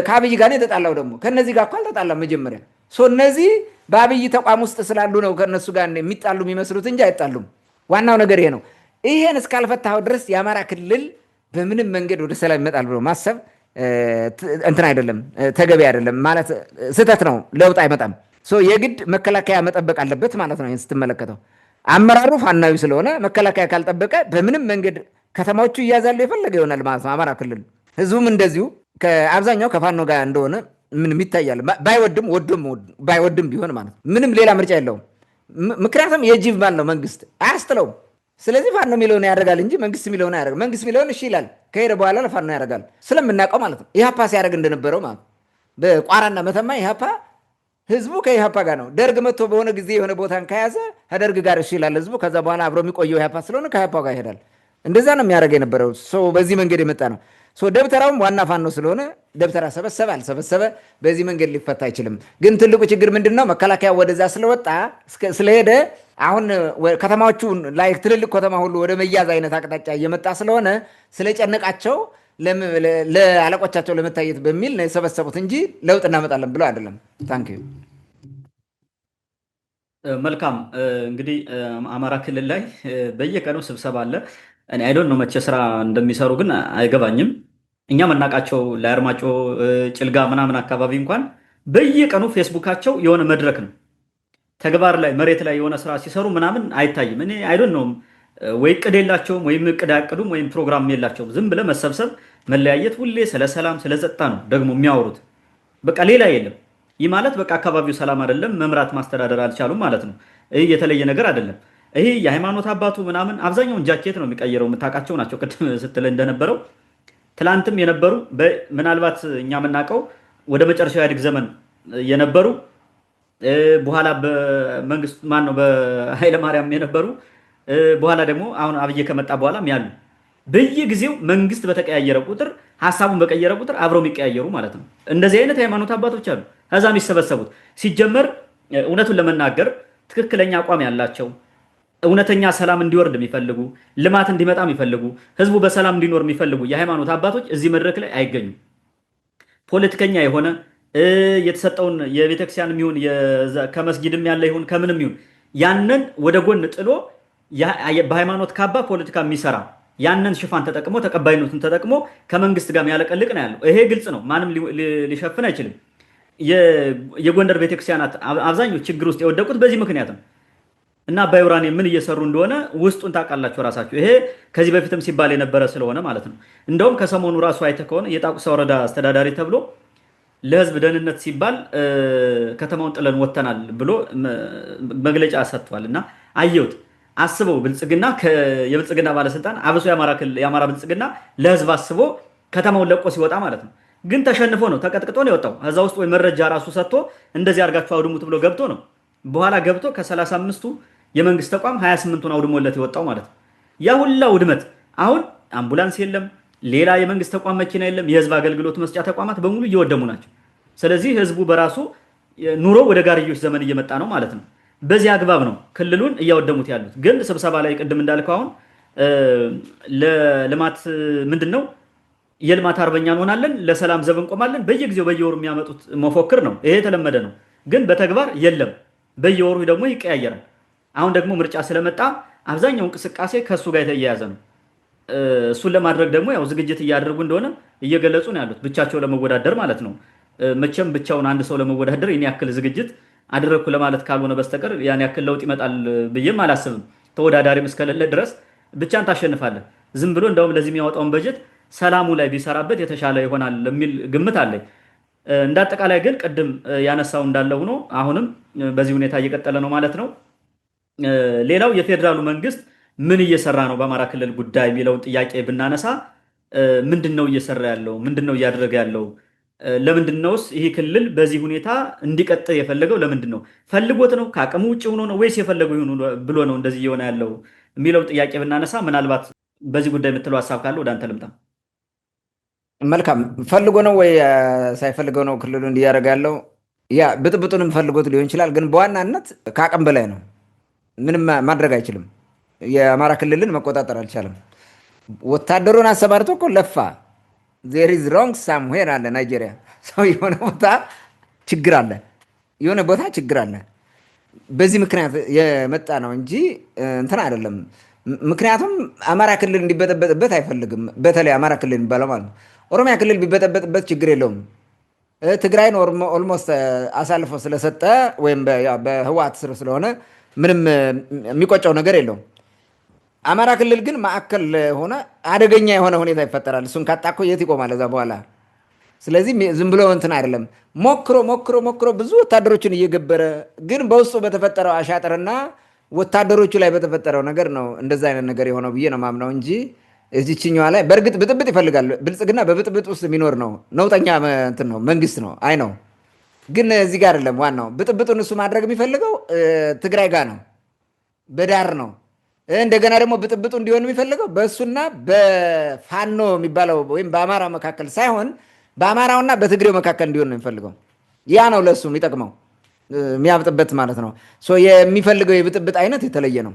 ከአብይ ጋር ነው የተጣላው። ደግሞ ከነዚህ ጋር እኮ አልተጣላም መጀመሪያ። እነዚህ በአብይ ተቋም ውስጥ ስላሉ ነው ከነሱ ጋር የሚጣሉ የሚመስሉት እንጂ አይጣሉም። ዋናው ነገር ይሄ ነው። ይሄን እስካልፈታኸው ድረስ የአማራ ክልል በምንም መንገድ ወደ ሰላም ይመጣል ብሎ ማሰብ እንትን አይደለም፣ ተገቢ አይደለም ማለት ስህተት ነው። ለውጥ አይመጣም። የግድ መከላከያ መጠበቅ አለበት ማለት ነው። ይህን ስትመለከተው አመራሩ ፋናዊ ስለሆነ መከላከያ ካልጠበቀ በምንም መንገድ ከተማዎቹ እያዛሉ የፈለገ ይሆናል ማለት ነው። አማራ ክልል ህዝቡም እንደዚሁ አብዛኛው ከፋኖ ጋር እንደሆነ ምንም ይታያል። ባይወድም ቢሆን ማለት ነው። ምንም ሌላ ምርጫ የለውም። ምክንያቱም የጅብ ባል ነው መንግስት አያስጥለውም። ስለዚህ ፋኖ የሚለውን ያደርጋል እንጂ መንግስት የሚለውን አያደርግም። መንግስት የሚለውን እሺ ይላል፣ ከሄደ በኋላ ለፋኖ ያደርጋል። ስለምናውቀው ማለት ነው። ኢህአፓ ሲያደርግ እንደነበረው ማለት ነው። በቋራና መተማ ኢህአፓ ህዝቡ ከኢህአፓ ጋር ነው። ደርግ መጥቶ በሆነ ጊዜ የሆነ ቦታን ከያዘ ከደርግ ጋር እሺ ይላል ህዝቡ። ከዛ በኋላ አብሮ የሚቆየው ኢህአፓ ስለሆነ ከኢህአፓ ጋር ይሄዳል። እንደዛ ነው የሚያደርግ የነበረው። በዚህ መንገድ የመጣ ነው። ደብተራውም ዋና ፋኖ ስለሆነ ደብተራ ሰበሰበ አልሰበሰበ በዚህ መንገድ ሊፈታ አይችልም። ግን ትልቁ ችግር ምንድን ነው? መከላከያ ወደዛ ስለወጣ ስለሄደ አሁን ከተማዎቹ ላይ ትልልቅ ከተማ ሁሉ ወደ መያዝ አይነት አቅጣጫ እየመጣ ስለሆነ ስለጨነቃቸው ለአለቆቻቸው ለመታየት በሚል ነው የሰበሰቡት እንጂ ለውጥ እናመጣለን ብለው አይደለም። ታንክ ዩ። መልካም እንግዲህ አማራ ክልል ላይ በየቀኑ ስብሰባ አለ። እኔ አይዶን ነው መቼ ስራ እንደሚሰሩ ግን አይገባኝም። እኛ መናቃቸው ላይ አርማጮ ጭልጋ ምናምን አካባቢ እንኳን በየቀኑ ፌስቡካቸው የሆነ መድረክ ነው። ተግባር ላይ መሬት ላይ የሆነ ስራ ሲሰሩ ምናምን አይታይም። እኔ አይዶን ነው ወይ እቅድ የላቸውም ወይም እቅድ አያቅዱም ወይም ፕሮግራም የላቸውም። ዝም ብለ መሰብሰብ፣ መለያየት፣ ሁሌ ስለ ሰላም ስለ ጸጥታ ነው ደግሞ የሚያወሩት። በቃ ሌላ የለም። ይህ ማለት በቃ አካባቢው ሰላም አይደለም፣ መምራት ማስተዳደር አልቻሉም ማለት ነው። ይህ የተለየ ነገር አይደለም። ይሄ የሃይማኖት አባቱ ምናምን አብዛኛውን ጃኬት ነው የሚቀይረው። የምታውቃቸው ናቸው። ቅድም ስትል እንደነበረው ትላንትም የነበሩ ምናልባት እኛ የምናውቀው ወደ መጨረሻው ኢህአዴግ ዘመን የነበሩ በኋላ በመንግስት ማነው በኃይለማርያም የነበሩ በኋላ ደግሞ አሁን አብይ ከመጣ በኋላም ያሉ በየጊዜው መንግስት በተቀያየረ ቁጥር ሀሳቡን በቀየረ ቁጥር አብረው የሚቀያየሩ ማለት ነው። እንደዚህ አይነት ሃይማኖት አባቶች አሉ። ከዛ የሚሰበሰቡት ሲጀመር እውነቱን ለመናገር ትክክለኛ አቋም ያላቸው እውነተኛ ሰላም እንዲወርድ የሚፈልጉ ልማት እንዲመጣ የሚፈልጉ ህዝቡ በሰላም እንዲኖር የሚፈልጉ የሃይማኖት አባቶች እዚህ መድረክ ላይ አይገኙም። ፖለቲከኛ የሆነ የተሰጠውን የቤተክርስቲያን ይሁን ከመስጊድም ያለ ይሁን ከምንም ይሁን ያንን ወደ ጎን ጥሎ በሃይማኖት ካባ ፖለቲካ የሚሰራ ያንን ሽፋን ተጠቅሞ ተቀባይነቱን ተጠቅሞ ከመንግስት ጋር ያለቀልቅ ነው ያለው። ይሄ ግልጽ ነው፣ ማንም ሊሸፍን አይችልም። የጎንደር ቤተክርስቲያናት አብዛኞቹ ችግር ውስጥ የወደቁት በዚህ ምክንያት ነው። እና አባይ ኡራኒየም ምን እየሰሩ እንደሆነ ውስጡን ታውቃላችሁ ራሳችሁ። ይሄ ከዚህ በፊትም ሲባል የነበረ ስለሆነ ማለት ነው። እንደውም ከሰሞኑ ራሱ አይተህ ከሆነ የጣቁሳ ወረዳ አስተዳዳሪ ተብሎ ለህዝብ ደህንነት ሲባል ከተማውን ጥለን ወጥተናል ብሎ መግለጫ ሰጥቷል። እና አየሁት። አስበው ብልጽግና የብልጽግና ባለስልጣን አብሶ የአማራ ብልጽግና ለህዝብ አስቦ ከተማውን ለቆ ሲወጣ ማለት ነው። ግን ተሸንፎ ነው ተቀጥቅጦ ነው የወጣው። እዛ ውስጥ ወይ መረጃ ራሱ ሰጥቶ እንደዚህ አድርጋችሁ አውድሙት ብሎ ገብቶ ነው። በኋላ ገብቶ ከ35ቱ የመንግስት ተቋም 28ቱን አውድሞለት የወጣው ማለት ነው። ያ ሁላ ውድመት አሁን አምቡላንስ የለም፣ ሌላ የመንግስት ተቋም መኪና የለም። የህዝብ አገልግሎት መስጫ ተቋማት በሙሉ እየወደሙ ናቸው። ስለዚህ ህዝቡ በራሱ ኑሮ ወደ ጋርዮሽ ዘመን እየመጣ ነው ማለት ነው። በዚህ አግባብ ነው ክልሉን እያወደሙት ያሉት። ግን ስብሰባ ላይ ቅድም እንዳልከው አሁን ለልማት ምንድነው የልማት አርበኛ እንሆናለን፣ ለሰላም ዘብ እንቆማለን፣ በየጊዜው በየወሩ የሚያመጡት መፎክር ነው። ይሄ የተለመደ ነው። ግን በተግባር የለም። በየወሩ ደግሞ ይቀያየራል። አሁን ደግሞ ምርጫ ስለመጣ አብዛኛው እንቅስቃሴ ከሱ ጋር የተያያዘ ነው። እሱን ለማድረግ ደግሞ ያው ዝግጅት እያደረጉ እንደሆነ እየገለጹ ነው ያሉት። ብቻቸው ለመወዳደር ማለት ነው። መቼም ብቻውን አንድ ሰው ለመወዳደር የኔ ያክል ዝግጅት አደረግኩ ለማለት ካልሆነ በስተቀር ያን ያክል ለውጥ ይመጣል ብዬም አላስብም። ተወዳዳሪም እስከሌለ ድረስ ብቻን ታሸንፋለህ። ዝም ብሎ እንደውም ለዚህ የሚያወጣውን በጀት ሰላሙ ላይ ቢሰራበት የተሻለ ይሆናል የሚል ግምት አለኝ። እንዳጠቃላይ ግን ቅድም ያነሳው እንዳለ ሆኖ አሁንም በዚህ ሁኔታ እየቀጠለ ነው ማለት ነው። ሌላው የፌዴራሉ መንግስት ምን እየሰራ ነው በአማራ ክልል ጉዳይ የሚለውን ጥያቄ ብናነሳ ምንድን ነው እየሰራ ያለው? ምንድን ነው እያደረገ ያለው? ለምንድን ነውስ ይህ ክልል በዚህ ሁኔታ እንዲቀጥል የፈለገው? ለምንድን ነው ፈልጎት ነው? ከአቅሙ ውጭ ሆኖ ነው? ወይስ የፈለገው ይሁን ብሎ ነው እንደዚህ እየሆነ ያለው የሚለውን ጥያቄ ብናነሳ ምናልባት በዚህ ጉዳይ የምትለው ሀሳብ ካለ ወደ አንተ ልምጣ። መልካም። ፈልጎ ነው ወይ ሳይፈልገው ነው ክልሉ እንዲያደርግ ያለው? ያ ብጥብጡንም ፈልጎት ሊሆን ይችላል፣ ግን በዋናነት ከአቅም በላይ ነው። ምንም ማድረግ አይችልም። የአማራ ክልልን መቆጣጠር አልቻለም። ወታደሩን አሰማርቶ እኮ ለፋ። ዜር ኢዝ ሮንግ ሳምዌር አለ ናይጄሪያ። ሰው የሆነ ቦታ ችግር አለ፣ የሆነ ቦታ ችግር አለ። በዚህ ምክንያት የመጣ ነው እንጂ እንትን አይደለም። ምክንያቱም አማራ ክልል እንዲበጠበጥበት አይፈልግም። በተለይ አማራ ክልል የሚባለው ማለት ነው። ኦሮሚያ ክልል ቢበጠበጥበት ችግር የለውም። ትግራይን ኦልሞስት አሳልፎ ስለሰጠ ወይም በህወሓት ስር ስለሆነ ምንም የሚቆጨው ነገር የለውም። አማራ ክልል ግን ማዕከል ሆነ አደገኛ የሆነ ሁኔታ ይፈጠራል። እሱን ካጣኮ የት ይቆማል እዛ በኋላ? ስለዚህ ዝም ብሎ እንትን አይደለም። ሞክሮ ብዙ ወታደሮችን እየገበረ ግን በውስጡ በተፈጠረው አሻጥርና ወታደሮቹ ላይ በተፈጠረው ነገር ነው እንደዛ አይነት ነገር የሆነው ብዬ ነው ማምነው እንጂ እዚችኛዋ ላይ በእርግጥ ብጥብጥ ይፈልጋል። ብልጽግና በብጥብጥ ውስጥ የሚኖር ነው። ነውጠኛ እንትን ነው፣ መንግስት ነው። አይ ነው ግን እዚህ ጋር አይደለም ዋናው። ብጥብጡን እሱ ማድረግ የሚፈልገው ትግራይ ጋር ነው፣ በዳር ነው። እንደገና ደግሞ ብጥብጡ እንዲሆን የሚፈልገው በእሱና በፋኖ የሚባለው ወይም በአማራ መካከል ሳይሆን በአማራውና በትግሬው መካከል እንዲሆን ነው የሚፈልገው። ያ ነው ለእሱ የሚጠቅመው የሚያብጥበት ማለት ነው። የሚፈልገው የብጥብጥ አይነት የተለየ ነው።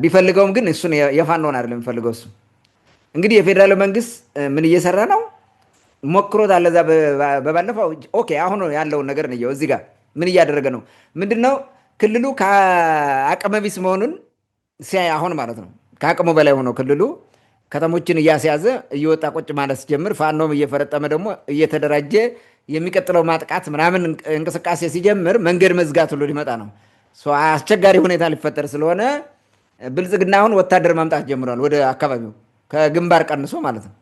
ቢፈልገውም ግን እሱን የፋኖን አይደለም የሚፈልገው። እሱ እንግዲህ የፌዴራል መንግስት ምን እየሰራ ነው? ሞክሮት አለ እዛ በባለፈው። ኦኬ አሁን ያለውን ነገር ነው እዚህ ጋር ምን እያደረገ ነው? ምንድነው ክልሉ ከአቅመ ቢስ መሆኑን ሲያይ አሁን ማለት ነው ከአቅሙ በላይ ሆኖ ክልሉ ከተሞችን እያስያዘ እየወጣ ቁጭ ማለት ሲጀምር፣ ፋኖም እየፈረጠመ ደግሞ እየተደራጀ የሚቀጥለው ማጥቃት ምናምን እንቅስቃሴ ሲጀምር መንገድ መዝጋት ሁሉ ሊመጣ ነው። አስቸጋሪ ሁኔታ ሊፈጠር ስለሆነ ብልጽግና አሁን ወታደር ማምጣት ጀምሯል ወደ አካባቢው ከግንባር ቀንሶ ማለት ነው።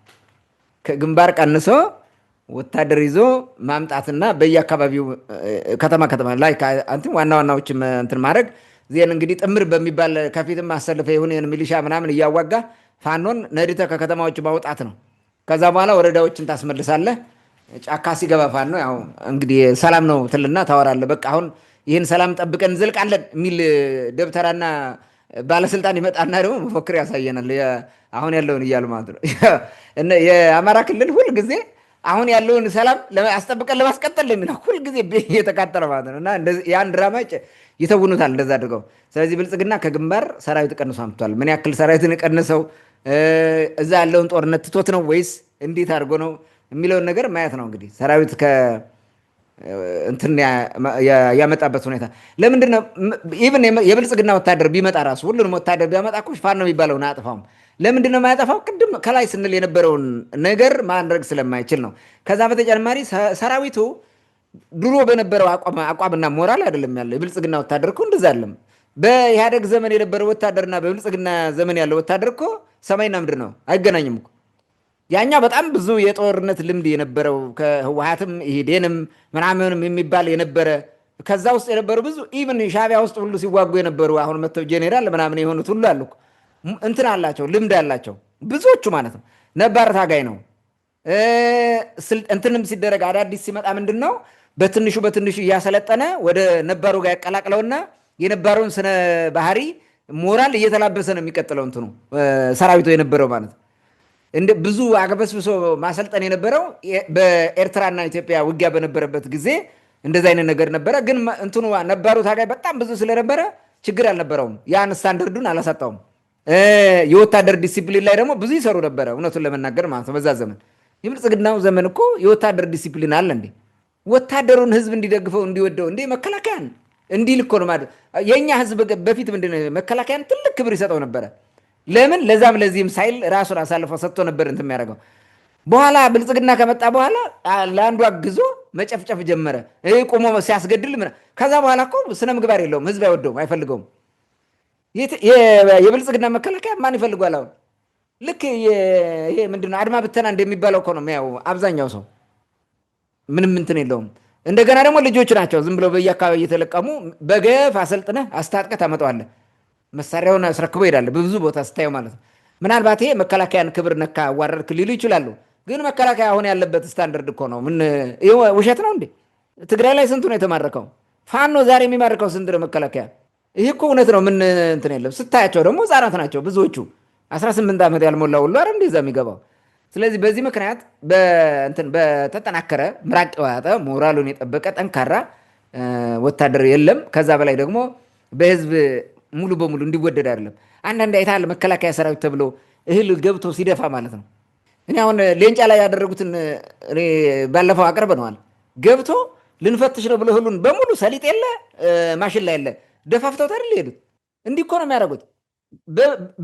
ከግንባር ቀንሶ ወታደር ይዞ ማምጣትና በየአካባቢው ከተማ ላይ ዋና ዋናዎች እንትን ማድረግ ዜን እንግዲህ ጥምር በሚባል ከፊትም አሰልፈ የሆነ ሚሊሻ ምናምን እያዋጋ ፋኖን ነድተ ከከተማዎች ማውጣት ነው። ከዛ በኋላ ወረዳዎችን ታስመልሳለህ። ጫካ ሲገባ ፋኖ ያው እንግዲህ ሰላም ነው ትልና ታወራለህ። በቃ አሁን ይህን ሰላም ጠብቀን እንዘልቃለን የሚል ደብተራና ባለስልጣን ይመጣና ደግሞ መፎክር ያሳየናል። አሁን ያለውን እያሉ ማለት ነው። የአማራ ክልል ሁልጊዜ አሁን ያለውን ሰላም አስጠብቀን ለማስቀጠል የሚለው ሁልጊዜ እየተቃጠለ ማለት ነው። እና ያን ድራማ ይተውኑታል እንደዛ አድርገው። ስለዚህ ብልጽግና ከግንባር ሰራዊት ቀንሶ አምጥቷል። ምን ያክል ሰራዊትን የቀነሰው እዛ ያለውን ጦርነት ትቶት ነው ወይስ እንዴት አድርጎ ነው የሚለውን ነገር ማየት ነው። እንግዲህ ሰራዊት እንትን ያመጣበት ሁኔታ ለምንድን ነው? ኢቭን የብልጽግና ወታደር ቢመጣ ራሱ ሁሉንም ወታደር ቢያመጣ እኮ ፋኖ የሚባለውን አያጠፋውም። ለምንድን ነው የማያጠፋው? ቅድም ከላይ ስንል የነበረውን ነገር ማድረግ ስለማይችል ነው። ከዛ በተጨማሪ ሰራዊቱ ድሮ በነበረው አቋምና ሞራል አይደለም ያለው። የብልጽግና ወታደር እኮ እንደዛ አይደለም። በኢህአደግ ዘመን የነበረው ወታደርና በብልጽግና ዘመን ያለው ወታደር እኮ ሰማይና ምድር ነው፣ አይገናኝም እኮ። ያኛው በጣም ብዙ የጦርነት ልምድ የነበረው ከህወሓትም ኢህዴንም ምናምንም የሚባል የነበረ ከዛ ውስጥ የነበሩ ብዙ ኢቭን ሻዕቢያ ውስጥ ሁሉ ሲዋጉ የነበሩ አሁን መጥተው ጄኔራል ምናምን የሆኑት ሁሉ አሉ። እንትን አላቸው፣ ልምድ አላቸው ብዙዎቹ ማለት ነው። ነባር ታጋይ ነው። እንትንም ሲደረግ አዳዲስ ሲመጣ ምንድን ነው በትንሹ እያሰለጠነ ወደ ነባሩ ጋር ያቀላቅለውና የነባሩን ስነ ባህሪ ሞራል እየተላበሰ ነው የሚቀጥለው እንትኑ ሰራዊቱ የነበረው ማለት ነው። ብዙ አገበስብሶ ማሰልጠን የነበረው በኤርትራና ኢትዮጵያ ውጊያ በነበረበት ጊዜ እንደዚ አይነት ነገር ነበረ። ግን እንትኑ ነባሩ ታጋይ በጣም ብዙ ስለነበረ ችግር አልነበረውም። ያን ስታንዳርዱን አላሳጣውም። የወታደር ዲሲፕሊን ላይ ደግሞ ብዙ ይሰሩ ነበረ እውነቱን ለመናገር ማለት ነው። በዛ ዘመን የብልጽግናው ዘመን እኮ የወታደር ዲሲፕሊን አለ እንዴ! ወታደሩን ህዝብ እንዲደግፈው እንዲወደው እንዴ መከላከያን እንዲል እኮ ነው ማለት። የእኛ ህዝብ በፊት ምንድነው መከላከያን ትልቅ ክብር ይሰጠው ነበረ። ለምን? ለዛም ለዚህም ሳይል ራሱን አሳልፎ ሰጥቶ ነበር እንትን የሚያደርገው። በኋላ ብልጽግና ከመጣ በኋላ ለአንዱ አግዞ መጨፍጨፍ ጀመረ፣ ቆሞ ሲያስገድል። ከዛ በኋላ እኮ ስነ ምግባር የለውም፣ ህዝብ አይወደውም፣ አይፈልገውም። የብልጽግና መከላከያ ማን ይፈልጓል? አሁን ልክ ይሄ ምንድነው አድማ ብተና እንደሚባለው እኮ ነው የሚያው አብዛኛው ሰው ምንም እንትን የለውም። እንደገና ደግሞ ልጆች ናቸው ዝም ብለው በየአካባቢ እየተለቀሙ በገፍ አሰልጥነህ አስታጥቀህ ታመጣዋለህ። መሳሪያውን አስረክቦ ይሄዳል። በብዙ ቦታ ስታየው ማለት ነው። ምናልባት ይሄ መከላከያን ክብር ነካ አዋረድክ ሊሉ ይችላሉ። ግን መከላከያ አሁን ያለበት ስታንዳርድ እኮ ነው። ምን ውሸት ነው እንዴ? ትግራይ ላይ ስንቱ ነው የተማረከው? ፋኖ ዛሬ የሚማርከው ስንት ነው መከላከያ? ይህ እኮ እውነት ነው። ምን እንትን የለም። ስታያቸው ደግሞ ህጻናት ናቸው ብዙዎቹ 18 ዓመት ያልሞላ ሁሉ አረ እንደዛ የሚገባው። ስለዚህ በዚህ ምክንያት በተጠናከረ ምራቅ የዋጠ ሞራሉን የጠበቀ ጠንካራ ወታደር የለም። ከዛ በላይ ደግሞ በህዝብ ሙሉ በሙሉ እንዲወደድ አይደለም። አንዳንድ አይተሃል መከላከያ ሰራዊት ተብሎ እህል ገብቶ ሲደፋ ማለት ነው። እኔ አሁን ሌንጫ ላይ ያደረጉትን ባለፈው አቅርበነዋል። ገብቶ ልንፈትሽ ነው ብሎ እህሉን በሙሉ ሰሊጥ የለ ማሽን ላይ የለ ደፋፍተው አይደል ሄዱት። እንዲህ እኮ ነው የሚያደርጉት።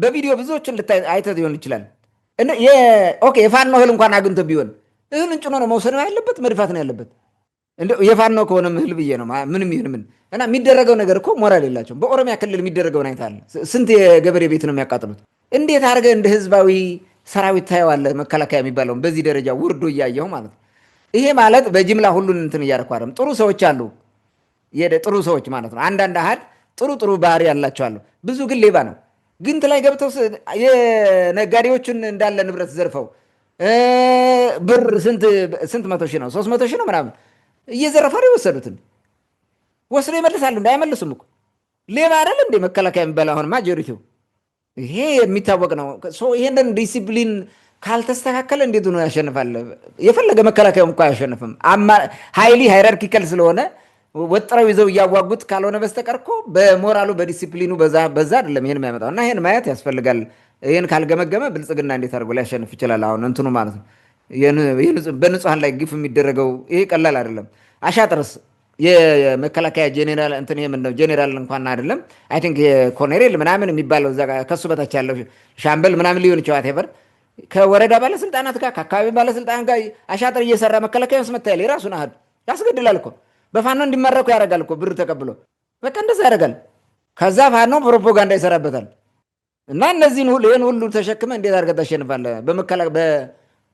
በቪዲዮ ብዙዎችን አይተህ ሊሆን ይችላል። ኦኬ የፋኖ እህል እንኳን አግኝቶ ቢሆን እህልን ጭኖ ነው መውሰድ ነው ያለበት፣ መድፋት ነው ያለበት። የፋኖ ከሆነ እህል ብዬ ነው ምንም ይሁን ምን እና የሚደረገው ነገር እኮ ሞራል የላቸውም። በኦሮሚያ ክልል የሚደረገውን አይተሃል። ስንት የገበሬ ቤት ነው የሚያቃጥሉት። እንዴት አድርገህ እንደ ህዝባዊ ሰራዊት ታየዋለህ? መከላከያ የሚባለውን በዚህ ደረጃ ውርዶ እያየው ማለት ነው። ይሄ ማለት በጅምላ ሁሉን እንትን እያደረኩ አይደለም። ጥሩ ሰዎች አሉ፣ ጥሩ ሰዎች ማለት ነው። አንዳንድ አሃድ ጥሩ ባህሪ ያላቸው አሉ። ብዙ ግን ሌባ ነው። ግንት ላይ ገብተው የነጋዴዎችን እንዳለ ንብረት ዘርፈው ብር ስንት መቶ ሺህ ነው 300 ሺህ ነው ምናምን እየዘረፈ ነው የወሰዱትን ወስዶ ይመልሳሉ። አይመልሱም እኮ ሌባ አይደል እንደ መከላከያ የሚባል አሁን ማጆሪቲው ይሄ የሚታወቅ ነው። ይሄንን ዲሲፕሊን ካልተስተካከለ እንዴት ነው ያሸንፋል? የፈለገ መከላከያውም እኮ አያሸንፍም። ሃይሊ ሃይራርኪካል ስለሆነ ወጥረው ይዘው እያዋጉት ካልሆነ በስተቀር እኮ በሞራሉ በዲሲፕሊኑ በዛ አይደለም ይሄን የሚያመጣው። እና ይሄን ማየት ያስፈልጋል። ይሄን ካልገመገመ ብልጽግና እንዴት አድርጎ ሊያሸንፍ ይችላል? አሁን እንትኑ ማለት ነው በንጹሐን ላይ ግፍ የሚደረገው ይሄ ቀላል አይደለም። አሻጥርስ የመከላከያ ጄኔራል እንትን የምንለው ጄኔራል እንኳን አይደለም። አይ ቲንክ የኮሎኔል ምናምን የሚባለው እዛ ከሱ በታች ያለው ሻምበል ምናምን ሊሆን ይችላል። ቴቨር ከወረዳ ባለስልጣናት ጋር ከአካባቢ ባለስልጣናት ጋር አሻጥር እየሰራ መከላከያ ውስጥ መታየል የራሱን አህድ ያስገድላል እኮ በፋኖ እንዲመረኩ ያደርጋል እኮ ብር ተቀብሎ በቃ እንደዛ ያደርጋል። ከዛ ፋኖ ፕሮፓጋንዳ ይሰራበታል። እና እነዚህን ይህን ሁሉ ተሸክመ እንዴት አድርገህ ታሸንፋለህ?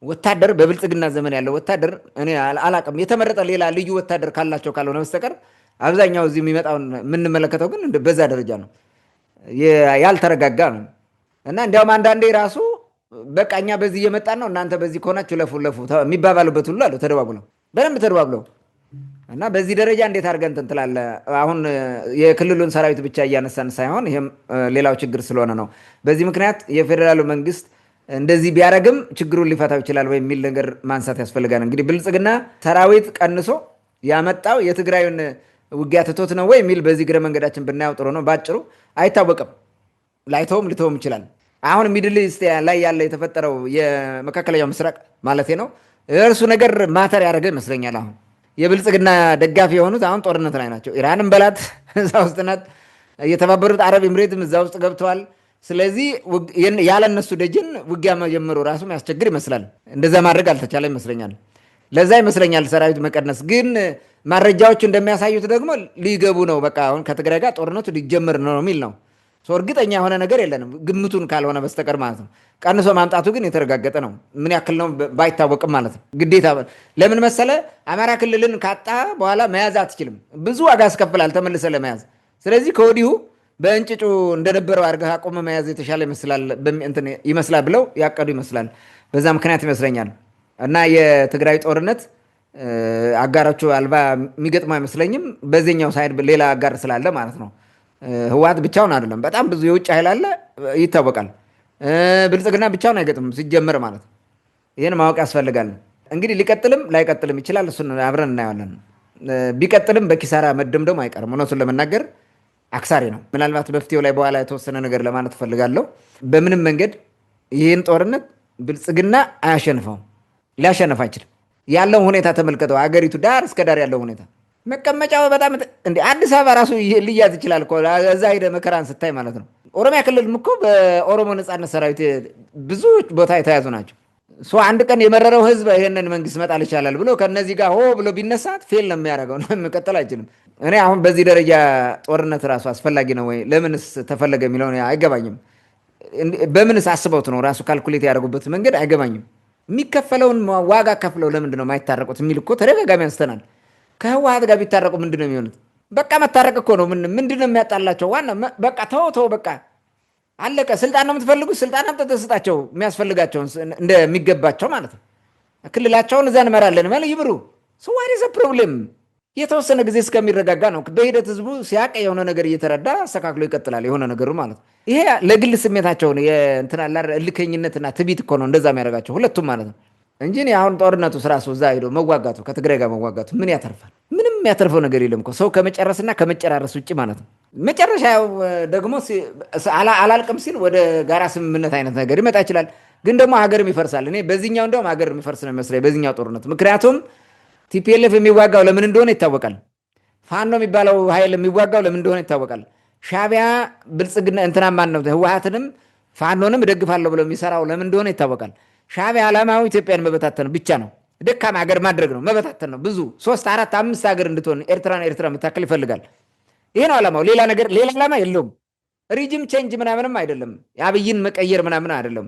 ወታደር በብልጽግና ዘመን ያለው ወታደር እኔ አላቅም። የተመረጠ ሌላ ልዩ ወታደር ካላቸው ካልሆነ በስተቀር አብዛኛው እዚህ የሚመጣውን የምንመለከተው ግን በዛ ደረጃ ነው፣ ያልተረጋጋ ነው። እና እንዲያውም አንዳንዴ ራሱ በቃ እኛ በዚህ እየመጣን ነው እናንተ በዚህ ከሆናችሁ ለፉ የሚባባሉበት ሁሉ አለው። ተደባብለው በደንብ ተደባብለው እና በዚህ ደረጃ እንዴት አድርገን እንትን ትላለህ? አሁን የክልሉን ሰራዊት ብቻ እያነሳን ሳይሆን ይሄም ሌላው ችግር ስለሆነ ነው። በዚህ ምክንያት የፌዴራሉ መንግስት እንደዚህ ቢያደርግም ችግሩን ሊፈታው ይችላል ወይ የሚል ነገር ማንሳት ያስፈልጋል። እንግዲህ ብልጽግና ሰራዊት ቀንሶ ያመጣው የትግራዩን ውጊያ ትቶት ነው ወይ የሚል በዚህ ግረ መንገዳችን ብናየው ጥሩ ነው። ባጭሩ አይታወቅም፣ ላይተውም ሊተውም ይችላል። አሁን ሚድል ኢስት ላይ ያለ የተፈጠረው የመካከለኛው ምስራቅ ማለት ነው እርሱ ነገር ማተር ያደረገ ይመስለኛል። አሁን የብልጽግና ደጋፊ የሆኑት አሁን ጦርነት ላይ ናቸው። ኢራንም በላት እዛ ውስጥ ናት። የተባበሩት አረብ ኤምሬትም እዛ ውስጥ ገብተዋል። ስለዚህ ያለ እነሱ ደጅን ውጊያ መጀመሩ ራሱ ያስቸግር ይመስላል። እንደዛ ማድረግ አልተቻለ ይመስለኛል። ለዛ ይመስለኛል ሰራዊት መቀነስ። ግን መረጃዎቹ እንደሚያሳዩት ደግሞ ሊገቡ ነው። በቃ አሁን ከትግራይ ጋር ጦርነቱ ሊጀመር ነው የሚል ነው። እርግጠኛ የሆነ ነገር የለንም ግምቱን ካልሆነ በስተቀር ማለት ነው። ቀንሶ ማምጣቱ ግን የተረጋገጠ ነው። ምን ያክል ነው ባይታወቅም ማለት ነው። ግዴታ ለምን መሰለ አማራ ክልልን ካጣ በኋላ መያዝ አትችልም። ብዙ ዋጋ ያስከፍላል ተመልሰ ለመያዝ። ስለዚህ ከወዲሁ በእንጭጩ እንደነበረው አድርገህ አቆመ መያዝ የተሻለ ይመስላል ብለው ያቀዱ ይመስላል። በዛ ምክንያት ይመስለኛል እና የትግራይ ጦርነት አጋሮቹ አልባ የሚገጥመው አይመስለኝም። በዚህኛው ሳይድ ሌላ አጋር ስላለ ማለት ነው። ህወሓት ብቻውን አይደለም፣ በጣም ብዙ የውጭ ኃይል አለ ይታወቃል። ብልጽግና ብቻውን አይገጥምም ሲጀመር ማለት ነው። ይህን ማወቅ ያስፈልጋል። እንግዲህ ሊቀጥልም ላይቀጥልም ይችላል። እሱን አብረን እናየዋለን። ቢቀጥልም በኪሳራ መደምደሙ አይቀርም። እውነቱን ለመናገር አክሳሪ ነው። ምናልባት በፍትው ላይ በኋላ የተወሰነ ነገር ለማለት እፈልጋለሁ። በምንም መንገድ ይህን ጦርነት ብልጽግና አያሸንፈውም፣ ሊያሸንፍ አይችልም። ያለውን ሁኔታ ተመልከተው። ሀገሪቱ ዳር እስከ ዳር ያለው ሁኔታ መቀመጫው በጣም እንደ አዲስ አበባ ራሱ ሊያዝ ይችላል እኮ እዛ ሄደ መከራን ስታይ ማለት ነው። ኦሮሚያ ክልልም እኮ በኦሮሞ ነጻነት ሰራዊት ብዙ ቦታ የተያዙ ናቸው። አንድ ቀን የመረረው ህዝብ ይህንን መንግስት መጣል ይቻላል ብሎ ከነዚህ ጋር ሆ ብሎ ቢነሳት ፌል ነው የሚያደርገው፣ መቀጠል አይችልም። እኔ አሁን በዚህ ደረጃ ጦርነት ራሱ አስፈላጊ ነው ወይ ለምንስ ተፈለገ የሚለው አይገባኝም። በምንስ አስበውት ነው ራሱ ካልኩሌት ያደረጉበት መንገድ አይገባኝም። የሚከፈለውን ዋጋ ከፍለው ለምንድን ነው የማይታረቁት የሚል እኮ ተደጋጋሚ አንስተናል። ከህወሓት ጋር ቢታረቁ ምንድን ነው የሚሆኑት? በቃ መታረቅ እኮ ነው። ምንድን ነው የሚያጣላቸው? ዋና በቃ ተው በቃ አለቀ። ስልጣን ነው የምትፈልጉት፣ ስልጣን አምጥተህ ተሰጣቸው የሚያስፈልጋቸውን እንደሚገባቸው ማለት ነው። ክልላቸውን እዛ እንመራለን ማለት ይብሩ። ዋት ኢዝ ፕሮብሌም? የተወሰነ ጊዜ እስከሚረጋጋ ነው። በሂደት ህዝቡ ሲያቅ የሆነ ነገር እየተረዳ አስተካክሎ ይቀጥላል የሆነ ነገሩ ማለት ነው። ይሄ ለግል ስሜታቸውን እልከኝነትና ትቢት እኮ ነው እንደዛ የሚያደርጋቸው ሁለቱም ማለት ነው እንጂ አሁን ጦርነቱ ስራሱ እዛ ሄዶ መዋጋቱ ከትግራይ ጋር መዋጋቱ ምን ያተርፋል? ምንም የሚያተርፈው ነገር የለም እኮ ሰው ከመጨረስና ከመጨራረስ ውጭ ማለት ነው። መጨረሻው ደግሞ አላልቅም ሲል ወደ ጋራ ስምምነት አይነት ነገር ይመጣ ይችላል። ግን ደግሞ ሀገርም ይፈርሳል። እኔ በዚህኛው እንደውም ሀገር የሚፈርስ ነው የሚመስለኝ በዚህኛው ጦርነት። ምክንያቱም ቲፒኤልኤፍ የሚዋጋው ለምን እንደሆነ ይታወቃል። ፋኖ የሚባለው ኃይል የሚዋጋው ለምን እንደሆነ ይታወቃል። ሻቢያ ብልጽግና እንትና ማን ነው ህወሓትንም ፋኖንም እደግፋለሁ ብሎ የሚሰራው ለምን እንደሆነ ይታወቃል። ሻቢያ ዓላማው ኢትዮጵያን መበታተን ብቻ ነው። ደካማ ሀገር ማድረግ ነው፣ መበታተን ነው። ብዙ 3 4 5 ሀገር እንድትሆን ኤርትራ መታከል ይፈልጋል። ይሄ ነው ዓላማው። ሌላ ዓላማ የለውም። ሪጅም ቼንጅ ምናምንም አይደለም። የአብይን መቀየር ምናምን አይደለም።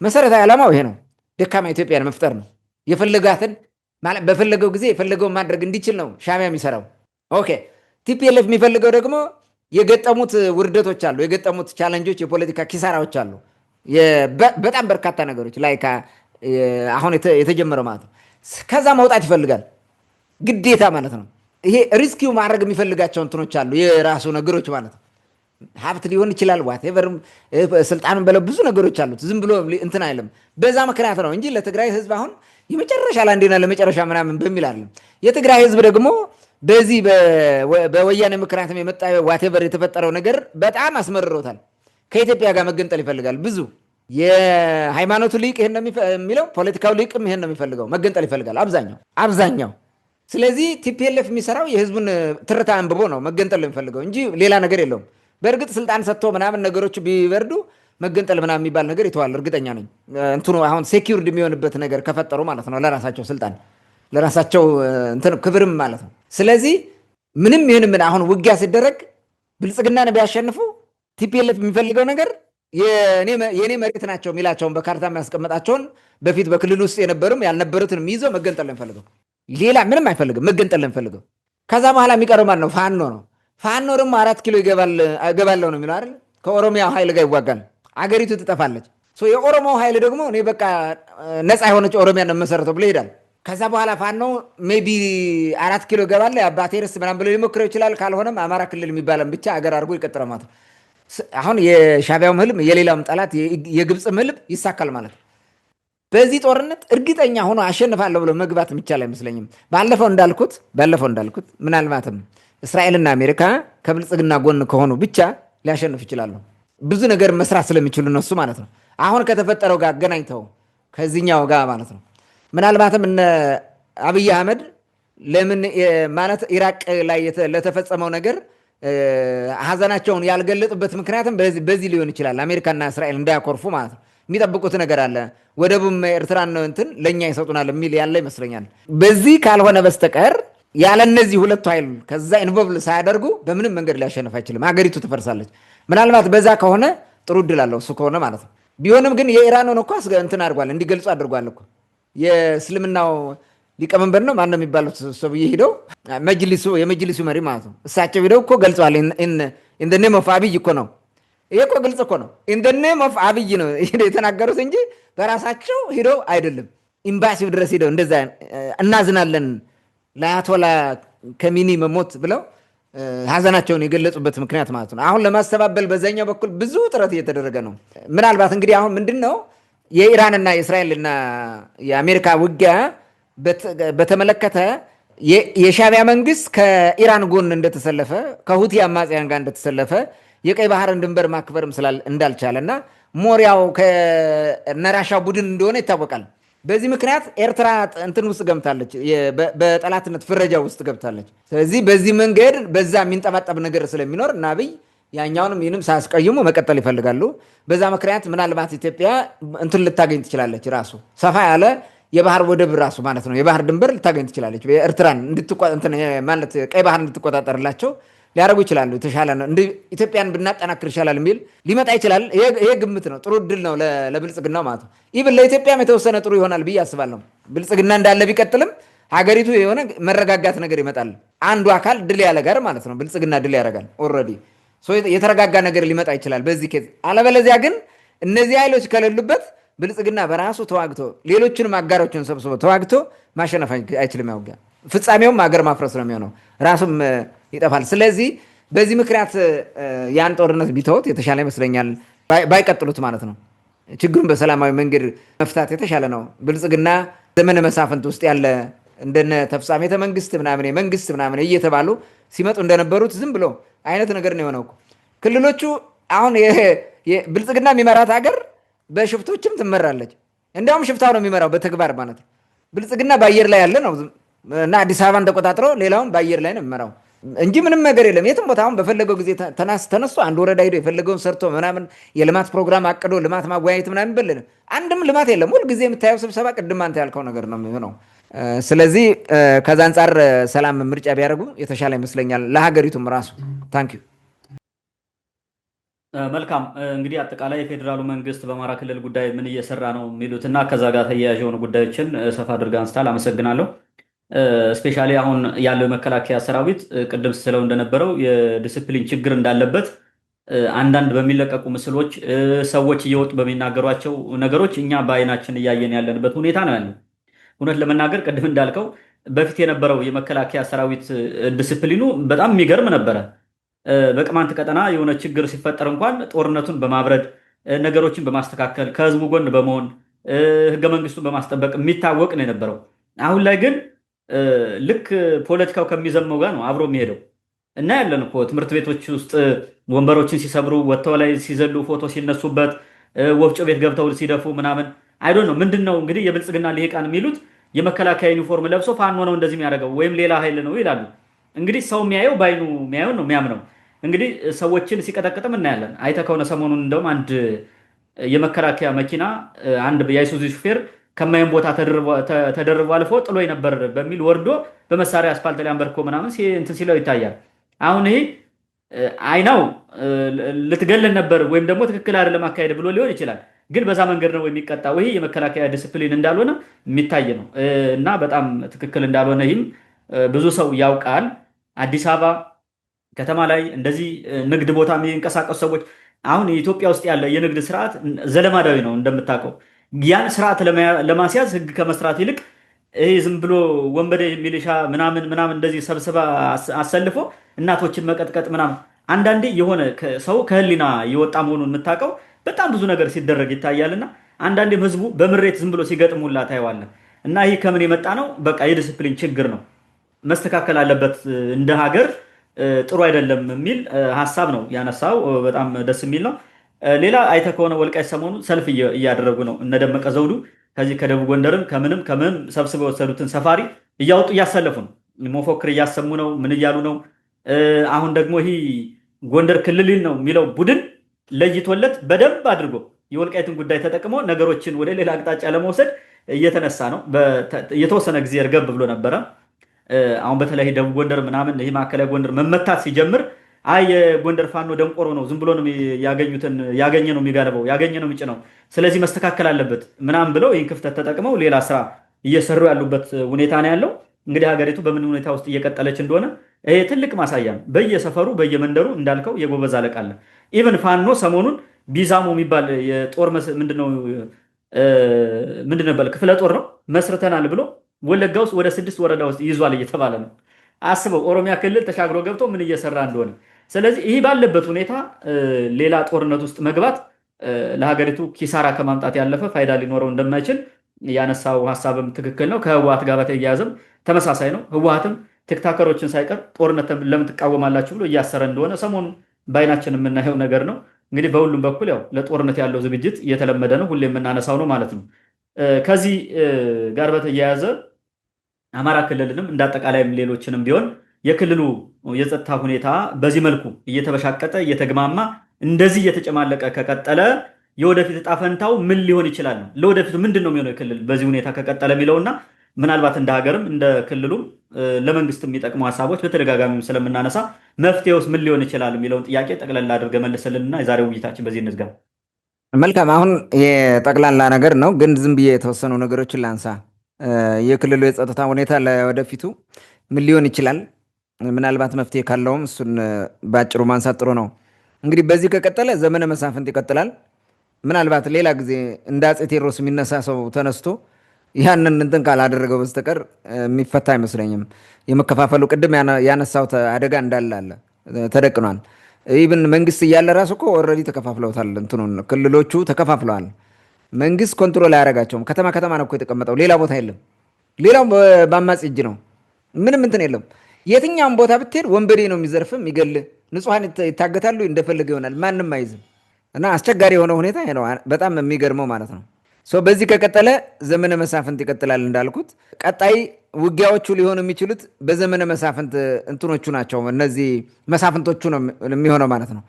መሰረታዊ ዓላማው ይሄ ነው። ደካማ ኢትዮጵያን መፍጠር ነው። የፈለጋትን ማለት በፈለገው ጊዜ የፈለገውን ማድረግ እንዲችል ነው ሻቢያ የሚሰራው። ኦኬ ቲፒኤልኤፍ የሚፈልገው ደግሞ የገጠሙት ውርደቶች አሉ፣ የገጠሙት ቻለንጆች፣ የፖለቲካ ኪሳራዎች አሉ። በጣም በርካታ ነገሮች ላይ አሁን የተጀመረው ማለት ነው። ከዛ መውጣት ይፈልጋል ግዴታ ማለት ነው። ይሄ ሪስኪው ማድረግ የሚፈልጋቸው እንትኖች አሉ፣ የራሱ ነገሮች ማለት ነው። ሀብት ሊሆን ይችላል፣ ዋቴቨር ስልጣኑን በለው ብዙ ነገሮች አሉት። ዝም ብሎ እንትን አይልም። በዛ ምክንያት ነው እንጂ ለትግራይ ህዝብ አሁን የመጨረሻ ለአንዴና ለመጨረሻ ምናምን በሚል አለ። የትግራይ ህዝብ ደግሞ በዚህ በወያኔ ምክንያትም የመጣ ዋቴቨር የተፈጠረው ነገር በጣም አስመርሮታል። ከኢትዮጵያ ጋር መገንጠል ይፈልጋል። ብዙ የሃይማኖቱ ሊቅ ይሄን ነው የሚለው፣ ፖለቲካው ሊቅም ይሄን ነው የሚፈልገው፣ መገንጠል ይፈልጋል አብዛኛው። ስለዚህ ቲፒኤልኤፍ የሚሰራው የህዝቡን ትርታ አንብቦ ነው መገንጠል የሚፈልገው እንጂ ሌላ ነገር የለውም። በእርግጥ ስልጣን ሰጥቶ ምናምን ነገሮች ቢበርዱ መገንጠል ምናምን የሚባል ነገር ይተዋል። እርግጠኛ ነኝ እንትኑ አሁን ሴኪውርድ የሚሆንበት ነገር ከፈጠሩ ማለት ነው ለራሳቸው ስልጣን ለራሳቸው እንትን ክብርም ማለት ነው። ስለዚህ ምንም ይሁን ምን አሁን ውጊያ ሲደረግ ብልጽግናን ቢያሸንፉ ቲፒኤልኤፍ የሚፈልገው ነገር የኔ መሬት ናቸው የሚላቸውን በካርታ የሚያስቀምጣቸውን በፊት በክልል ውስጥ የነበሩም ያልነበሩትንም ይዞ መገንጠል ነው የሚፈልገው። ሌላ ምንም አይፈልግም፣ መገንጠል ነው የሚፈልገው። ከዛ በኋላ የሚቀረው ማለት ነው ፋኖ ነው። ፋኖ ደግሞ 4 ኪሎ እገባለሁ ነው የሚለው አይደል? ከኦሮሚያ ኃይል ጋር ይዋጋል፣ አገሪቱ ትጠፋለች። የኦሮሞ ኃይል ደግሞ እኔ በቃ ነፃ የሆነች ኦሮሚያ ነው መሰረተው ብሎ ይሄዳል። ከዛ በኋላ ፋኖ ሜቢ 4 ኪሎ እገባለሁ የአባቴ ርስት ምናምን ብሎ ሊሞክረው ይችላል። ካልሆነም አማራ ክልል የሚባለን ብቻ አገር አድርጎ ይቀጥላል ማለት ነው። አሁን የሻቢያውም ህልም የሌላውም ጠላት የግብፅም ህልም ይሳካል ማለት ነው። በዚህ ጦርነት እርግጠኛ ሆኖ አሸንፋለሁ ብሎ መግባት የሚቻል አይመስለኝም። ባለፈው እንዳልኩት ምናልባትም እስራኤልና አሜሪካ ከብልጽግና ጎን ከሆኑ ብቻ ሊያሸንፍ ይችላሉ። ብዙ ነገር መስራት ስለሚችሉ እነሱ ማለት ነው። አሁን ከተፈጠረው ጋር አገናኝተው ከዚህኛው ጋር ማለት ነው። ምናልባትም እነ አብይ አህመድ ለምን ማለት ኢራቅ ላይ ለተፈጸመው ነገር ሀዘናቸውን ያልገለጡበት ምክንያትም በዚህ ሊሆን ይችላል። አሜሪካና እስራኤል እንዳያኮርፉ ማለት ነው። የሚጠብቁት ነገር አለ። ወደቡም ኤርትራን እንትን ለእኛ ይሰጡናል የሚል ያለ ይመስለኛል። በዚህ ካልሆነ በስተቀር ያለ እነዚህ ሁለቱ ኃይል ከዛ ኢንቮልቭ ሳያደርጉ በምንም መንገድ ሊያሸንፍ አይችልም። ሀገሪቱ ትፈርሳለች። ምናልባት በዛ ከሆነ ጥሩ እድል አለው እሱ ከሆነ ማለት ነው። ቢሆንም ግን የኢራንን እኮ እንትን አድርጓል፣ እንዲገልጹ አድርጓል እኮ የእስልምናው ሊቀመንበር ነው ማነው የሚባሉት ሰውዬ ሂደው የመጅሊሱ መሪ ማለት ነው። እሳቸው ሂደው እኮ ገልጸዋል። ኢን ኔም ኦፍ አብይ እኮ ነው። ይሄ እኮ ግልጽ እኮ ነው። ኢን ኔም ኦፍ አብይ ነው የተናገሩት እንጂ በራሳቸው ሂደው አይደለም። ኤምባሲው ድረስ ሂደው እንደዛ እናዝናለን ለአያቶላ ከሚኒ መሞት ብለው ሀዘናቸውን የገለጹበት ምክንያት ማለት ነው። አሁን ለማስተባበል በዛኛው በኩል ብዙ ጥረት እየተደረገ ነው። ምናልባት እንግዲህ አሁን ምንድን ነው የኢራንና የእስራኤልና የአሜሪካ ውጊያ በተመለከተ የሻቢያ መንግስት ከኢራን ጎን እንደተሰለፈ ከሁቲ አማጽያን ጋር እንደተሰለፈ የቀይ ባህርን ድንበር ማክበርም እንዳልቻለ እና ሞሪያው ከነራሻ ቡድን እንደሆነ ይታወቃል። በዚህ ምክንያት ኤርትራ እንትን ውስጥ ገብታለች፣ በጠላትነት ፍረጃ ውስጥ ገብታለች። ስለዚህ በዚህ መንገድ በዛ የሚንጠባጠብ ነገር ስለሚኖር እና አብይ ያኛውንም ይህንም ሳያስቀይሙ መቀጠል ይፈልጋሉ። በዛ ምክንያት ምናልባት ኢትዮጵያ እንትን ልታገኝ ትችላለች፣ ራሱ ሰፋ ያለ የባህር ወደብ ራሱ ማለት ነው የባህር ድንበር ልታገኝ ትችላለች። ኤርትራን ማለት ቀይ ባህር እንድትቆጣጠርላቸው ሊያደርጉ ይችላሉ። የተሻለ ነው ኢትዮጵያን ብናጠናክር ይሻላል የሚል ሊመጣ ይችላል። ይሄ ግምት ነው። ጥሩ እድል ነው ለብልጽግናው ማለት ነው። ኢቭን ለኢትዮጵያም የተወሰነ ጥሩ ይሆናል ብዬ አስባለሁ። ብልጽግና እንዳለ ቢቀጥልም ሀገሪቱ የሆነ መረጋጋት ነገር ይመጣል። አንዱ አካል ድል ያለ ጋር ማለት ነው። ብልጽግና ድል ያደርጋል። ኦልሬዲ የተረጋጋ ነገር ሊመጣ ይችላል በዚህ ኬዝ። አለበለዚያ ግን እነዚህ ኃይሎች ከሌሉበት ብልጽግና በራሱ ተዋግቶ ሌሎችንም አጋሮችን ሰብስቦ ተዋግቶ ማሸነፍ አይችልም። ያውጋ ፍጻሜውም ሀገር ማፍረስ ነው የሚሆነው፣ ራሱም ይጠፋል። ስለዚህ በዚህ ምክንያት ያን ጦርነት ቢተውት የተሻለ ይመስለኛል፣ ባይቀጥሉት ማለት ነው። ችግሩን በሰላማዊ መንገድ መፍታት የተሻለ ነው። ብልጽግና ዘመነ መሳፍንት ውስጥ ያለ እንደነ ተፍጻሜተ መንግስት ምናምን መንግስት ምናምን እየተባሉ ሲመጡ እንደነበሩት ዝም ብሎ አይነት ነገር ነው የሆነው። ክልሎቹ አሁን ብልጽግና የሚመራት ሀገር በሽፍቶችም ትመራለች። እንዲያውም ሽፍታው ነው የሚመራው በተግባር ማለት ነው። ብልጽግና በአየር ላይ ያለ ነው እና አዲስ አበባን ተቆጣጥሮ ሌላውን በአየር ላይ ነው የሚመራው እንጂ ምንም ነገር የለም። የትም ቦታ አሁን በፈለገው ጊዜ ተነስቶ አንድ ወረዳ ሄዶ የፈለገውን ሰርቶ ምናምን የልማት ፕሮግራም አቅዶ ልማት ማጓየት ምናምን በለን አንድም ልማት የለም። ሁልጊዜ የምታየው ስብሰባ ቅድም አንተ ያልከው ነገር ነው የሚሆነው። ስለዚህ ከዛ አንጻር ሰላም ምርጫ ቢያደርጉ የተሻለ ይመስለኛል ለሀገሪቱም ራሱ። ታንኪዩ። መልካም እንግዲህ አጠቃላይ የፌዴራሉ መንግስት በአማራ ክልል ጉዳይ ምን እየሰራ ነው የሚሉትና ከዛ ጋር ተያያዥ የሆኑ ጉዳዮችን ሰፋ አድርጋ አንስታል። አመሰግናለሁ። ስፔሻሊ አሁን ያለው የመከላከያ ሰራዊት ቅድም ስለው እንደነበረው የዲስፕሊን ችግር እንዳለበት አንዳንድ በሚለቀቁ ምስሎች ሰዎች እየወጡ በሚናገሯቸው ነገሮች እኛ በአይናችን እያየን ያለንበት ሁኔታ ነው ያለው። እውነት ለመናገር ቅድም እንዳልከው በፊት የነበረው የመከላከያ ሰራዊት ዲስፕሊኑ በጣም የሚገርም ነበረ። በቅማንት ቀጠና የሆነ ችግር ሲፈጠር እንኳን ጦርነቱን በማብረድ ነገሮችን በማስተካከል ከህዝቡ ጎን በመሆን ህገ መንግስቱን በማስጠበቅ የሚታወቅ ነው የነበረው። አሁን ላይ ግን ልክ ፖለቲካው ከሚዘመው ጋር ነው አብሮ የሚሄደው እና ያለን እኮ ትምህርት ቤቶች ውስጥ ወንበሮችን ሲሰብሩ፣ ወጥተው ላይ ሲዘሉ፣ ፎቶ ሲነሱበት፣ ወፍጮ ቤት ገብተው ሲደፉ ምናምን አይዶ ነው። ምንድን ነው እንግዲህ የብልጽግና ልሂቃን የሚሉት የመከላከያ ዩኒፎርም ለብሶ ፋኖ ነው እንደዚህ የሚያደርገው ወይም ሌላ ኃይል ነው ይላሉ። እንግዲህ ሰው የሚያየው ባይኑ የሚያየውን ነው የሚያምነው። እንግዲህ ሰዎችን ሲቀጠቅጥም እናያለን። አይተህ ከሆነ ሰሞኑን እንደውም አንድ የመከላከያ መኪና አንድ የአይሱዙ ሹፌር ከማይም ቦታ ተደርቦ አልፎ ጥሎ ነበር በሚል ወርዶ በመሳሪያ አስፋልት ላይ አንበርኮ ምናምን እንትን ሲለው ይታያል። አሁን ይሄ አይናው ልትገለን ነበር ወይም ደግሞ ትክክል አይደለም አካሄድ ብሎ ሊሆን ይችላል። ግን በዛ መንገድ ነው የሚቀጣው። ይሄ የመከላከያ ዲስፕሊን እንዳልሆነ የሚታይ ነው እና በጣም ትክክል እንዳልሆነ ይህም ብዙ ሰው ያውቃል። አዲስ አበባ ከተማ ላይ እንደዚህ ንግድ ቦታ የሚንቀሳቀሱ ሰዎች አሁን የኢትዮጵያ ውስጥ ያለ የንግድ ስርዓት ዘለማዳዊ ነው እንደምታውቀው። ያን ስርዓት ለማስያዝ ህግ ከመስራት ይልቅ ይሄ ዝም ብሎ ወንበዴ ሚሊሻ ምናምን እንደዚህ ሰብስባ አሰልፎ እናቶችን መቀጥቀጥ ምናምን አንዳንዴ የሆነ ሰው ከህሊና የወጣ መሆኑን የምታውቀው በጣም ብዙ ነገር ሲደረግ ይታያልና አንዳንዴም ህዝቡ በምሬት ዝም ብሎ ሲገጥሙላ ታየዋለን። እና ይህ ከምን የመጣ ነው? በቃ የዲስፕሊን ችግር ነው፣ መስተካከል አለበት፣ እንደ ሀገር ጥሩ አይደለም የሚል ሀሳብ ነው ያነሳው። በጣም ደስ የሚል ነው። ሌላ አይተህ ከሆነ ወልቃይት ሰሞኑ ሰልፍ እያደረጉ ነው። እነደመቀ ዘውዱ ከዚህ ከደቡብ ጎንደርም ከምንም ሰብስበው የወሰዱትን ሰፋሪ እያወጡ እያሰለፉ ነው። መፎክር እያሰሙ ነው። ምን እያሉ ነው? አሁን ደግሞ ይህ ጎንደር ክልል ነው የሚለው ቡድን ለይቶለት በደንብ አድርጎ የወልቃይትን ጉዳይ ተጠቅሞ ነገሮችን ወደ ሌላ አቅጣጫ ለመውሰድ እየተነሳ ነው። የተወሰነ ጊዜ እርገብ ብሎ ነበረ። አሁን በተለይ ደቡብ ጎንደር ምናምን ይህ ማዕከላዊ ጎንደር መመታት ሲጀምር አይ የጎንደር ፋኖ ደንቆሮ ነው፣ ዝም ብሎ ነው ያገኘ ነው የሚጋልበው፣ ያገኘ ነው የሚጭነው፣ ስለዚህ መስተካከል አለበት ምናምን ብለው ይህን ክፍተት ተጠቅመው ሌላ ስራ እየሰሩ ያሉበት ሁኔታ ነው ያለው። እንግዲህ ሀገሪቱ በምን ሁኔታ ውስጥ እየቀጠለች እንደሆነ ይሄ ትልቅ ማሳያ ነው። በየሰፈሩ በየመንደሩ እንዳልከው የጎበዝ አለቃ አለ። ኢቨን ፋኖ ሰሞኑን ቢዛሞ የሚባል የጦር ምንድነው ነበር ክፍለ ጦር ነው መስርተናል ብሎ ወለጋ ውስጥ ወደ 6 ወረዳ ውስጥ ይዟል እየተባለ ነው። አስበው ኦሮሚያ ክልል ተሻግሮ ገብቶ ምን እየሰራ እንደሆነ። ስለዚህ ይህ ባለበት ሁኔታ ሌላ ጦርነት ውስጥ መግባት ለሀገሪቱ ኪሳራ ከማምጣት ያለፈ ፋይዳ ሊኖረው እንደማይችል ያነሳው ሀሳብም ትክክል ነው። ከህወሓት ጋር በተያያዘም ተመሳሳይ ነው። ህወሓትም ቲክታከሮችን ሳይቀር ጦርነት ለምን ትቃወማላችሁ ብሎ እያሰረ እንደሆነ ሰሞኑ በአይናችን የምናየው ነገር ነው። እንግዲህ በሁሉም በኩል ያው ለጦርነት ያለው ዝግጅት እየተለመደ ነው፣ ሁሌ የምናነሳው ነው ማለት ነው። ከዚህ ጋር በተያያዘ አማራ ክልልንም እንዳጠቃላይም ሌሎችንም ቢሆን የክልሉ የጸጥታ ሁኔታ በዚህ መልኩ እየተበሻቀጠ እየተግማማ እንደዚህ እየተጨማለቀ ከቀጠለ የወደፊት እጣ ፈንታው ምን ሊሆን ይችላል? ለወደፊቱ ምንድን ነው የሚሆነው የክልል በዚህ ሁኔታ ከቀጠለ የሚለውና ምናልባት እንደ ሀገርም እንደ ክልሉም ለመንግስት የሚጠቅሙ ሀሳቦች በተደጋጋሚ ስለምናነሳ መፍትሄውስ ምን ሊሆን ይችላል የሚለውን ጥያቄ ጠቅላላ አድርገ መልስልንና የዛሬው ውይይታችን በዚህ እንዝጋ። መልካም። አሁን የጠቅላላ ነገር ነው፣ ግን ዝም ብዬ የተወሰኑ ነገሮችን ላንሳ። የክልሉ የጸጥታ ሁኔታ ለወደፊቱ ምን ሊሆን ይችላል? ምናልባት መፍትሄ ካለውም እሱን በአጭሩ ማንሳት ጥሩ ነው። እንግዲህ በዚህ ከቀጠለ ዘመነ መሳፍንት ይቀጥላል። ምናልባት ሌላ ጊዜ እንደ አፄ ቴዎድሮስ የሚነሳ ሰው ተነስቶ ያንን እንትን ካላደረገው በስተቀር የሚፈታ አይመስለኝም። የመከፋፈሉ ቅድም ያነሳሁት አደጋ እንዳለ አለ ተደቅኗል። ኢብን መንግስት እያለ ራሱ እኮ ኦልሬዲ ተከፋፍለውታል። እንትኑን ክልሎቹ ተከፋፍለዋል። መንግስት ኮንትሮል አያደርጋቸውም። ከተማ ከተማ ነው እኮ የተቀመጠው፣ ሌላ ቦታ የለም። ሌላው በአማጺ እጅ ነው። ምንም እንትን የለም። የትኛውም ቦታ ብትሄድ ወንበዴ ነው የሚዘርፍ የሚገል፣ ንጹሐን ይታገታሉ፣ እንደፈለገ ይሆናል፣ ማንም አይዝም። እና አስቸጋሪ የሆነ ሁኔታ ነው። በጣም የሚገርመው ማለት ነው። በዚህ ከቀጠለ ዘመነ መሳፍንት ይቀጥላል እንዳልኩት። ቀጣይ ውጊያዎቹ ሊሆኑ የሚችሉት በዘመነ መሳፍንት እንትኖቹ ናቸው። እነዚህ መሳፍንቶቹ ነው የሚሆነው ማለት ነው።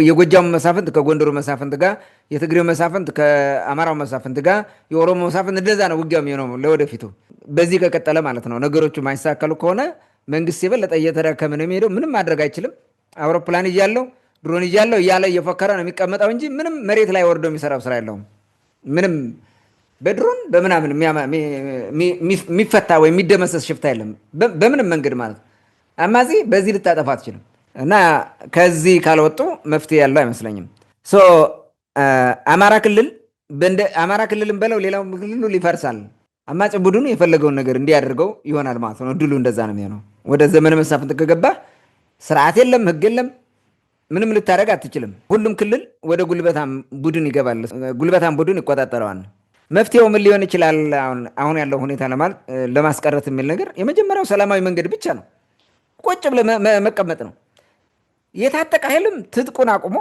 የጎጃሙ መሳፍንት ከጎንደሩ መሳፍንት ጋር፣ የትግሬው መሳፍንት ከአማራው መሳፍንት ጋር፣ የኦሮሞ መሳፍንት እንደዛ ነው ውጊያ የሚሆነው ለወደፊቱ። በዚህ ከቀጠለ ማለት ነው። ነገሮቹ ማይሳካሉ ከሆነ መንግስት የበለጠ እየተዳከመ ነው የሚሄደው። ምንም ማድረግ አይችልም። አውሮፕላን እያለው ድሮን እያለው እያለ እየፎከረ ነው የሚቀመጠው እንጂ ምንም መሬት ላይ ወርዶ የሚሰራው ስራ የለውም። ምንም በድሮን በምናምን የሚፈታ ወይም የሚደመሰስ ሽፍታ የለም በምንም መንገድ ማለት ነው። አማጺ በዚህ ልታጠፋ አትችልም። እና ከዚህ ካልወጡ መፍትሄ ያለው አይመስለኝም። አማራ ክልልም በለው ሌላው ክልሉ ይፈርሳል። አማጺ ቡድኑ የፈለገውን ነገር እንዲያደርገው ይሆናል ማለት ነው። ድሉ እንደዛ ነው የሚሆነው። ወደ ዘመነ መሳፍንት ከገባ ስርዓት የለም፣ ህግ የለም፣ ምንም ልታደርግ አትችልም። ሁሉም ክልል ወደ ጉልበታም ቡድን ይገባል። ጉልበታም ቡድን ይቆጣጠረዋል። መፍትሄው ምን ሊሆን ይችላል? አሁን ያለው ሁኔታ ለማስቀረት የሚል ነገር የመጀመሪያው ሰላማዊ መንገድ ብቻ ነው። ቁጭ ብለህ መቀመጥ ነው። የታጠቀ ኃይልም ትጥቁን አቁሞ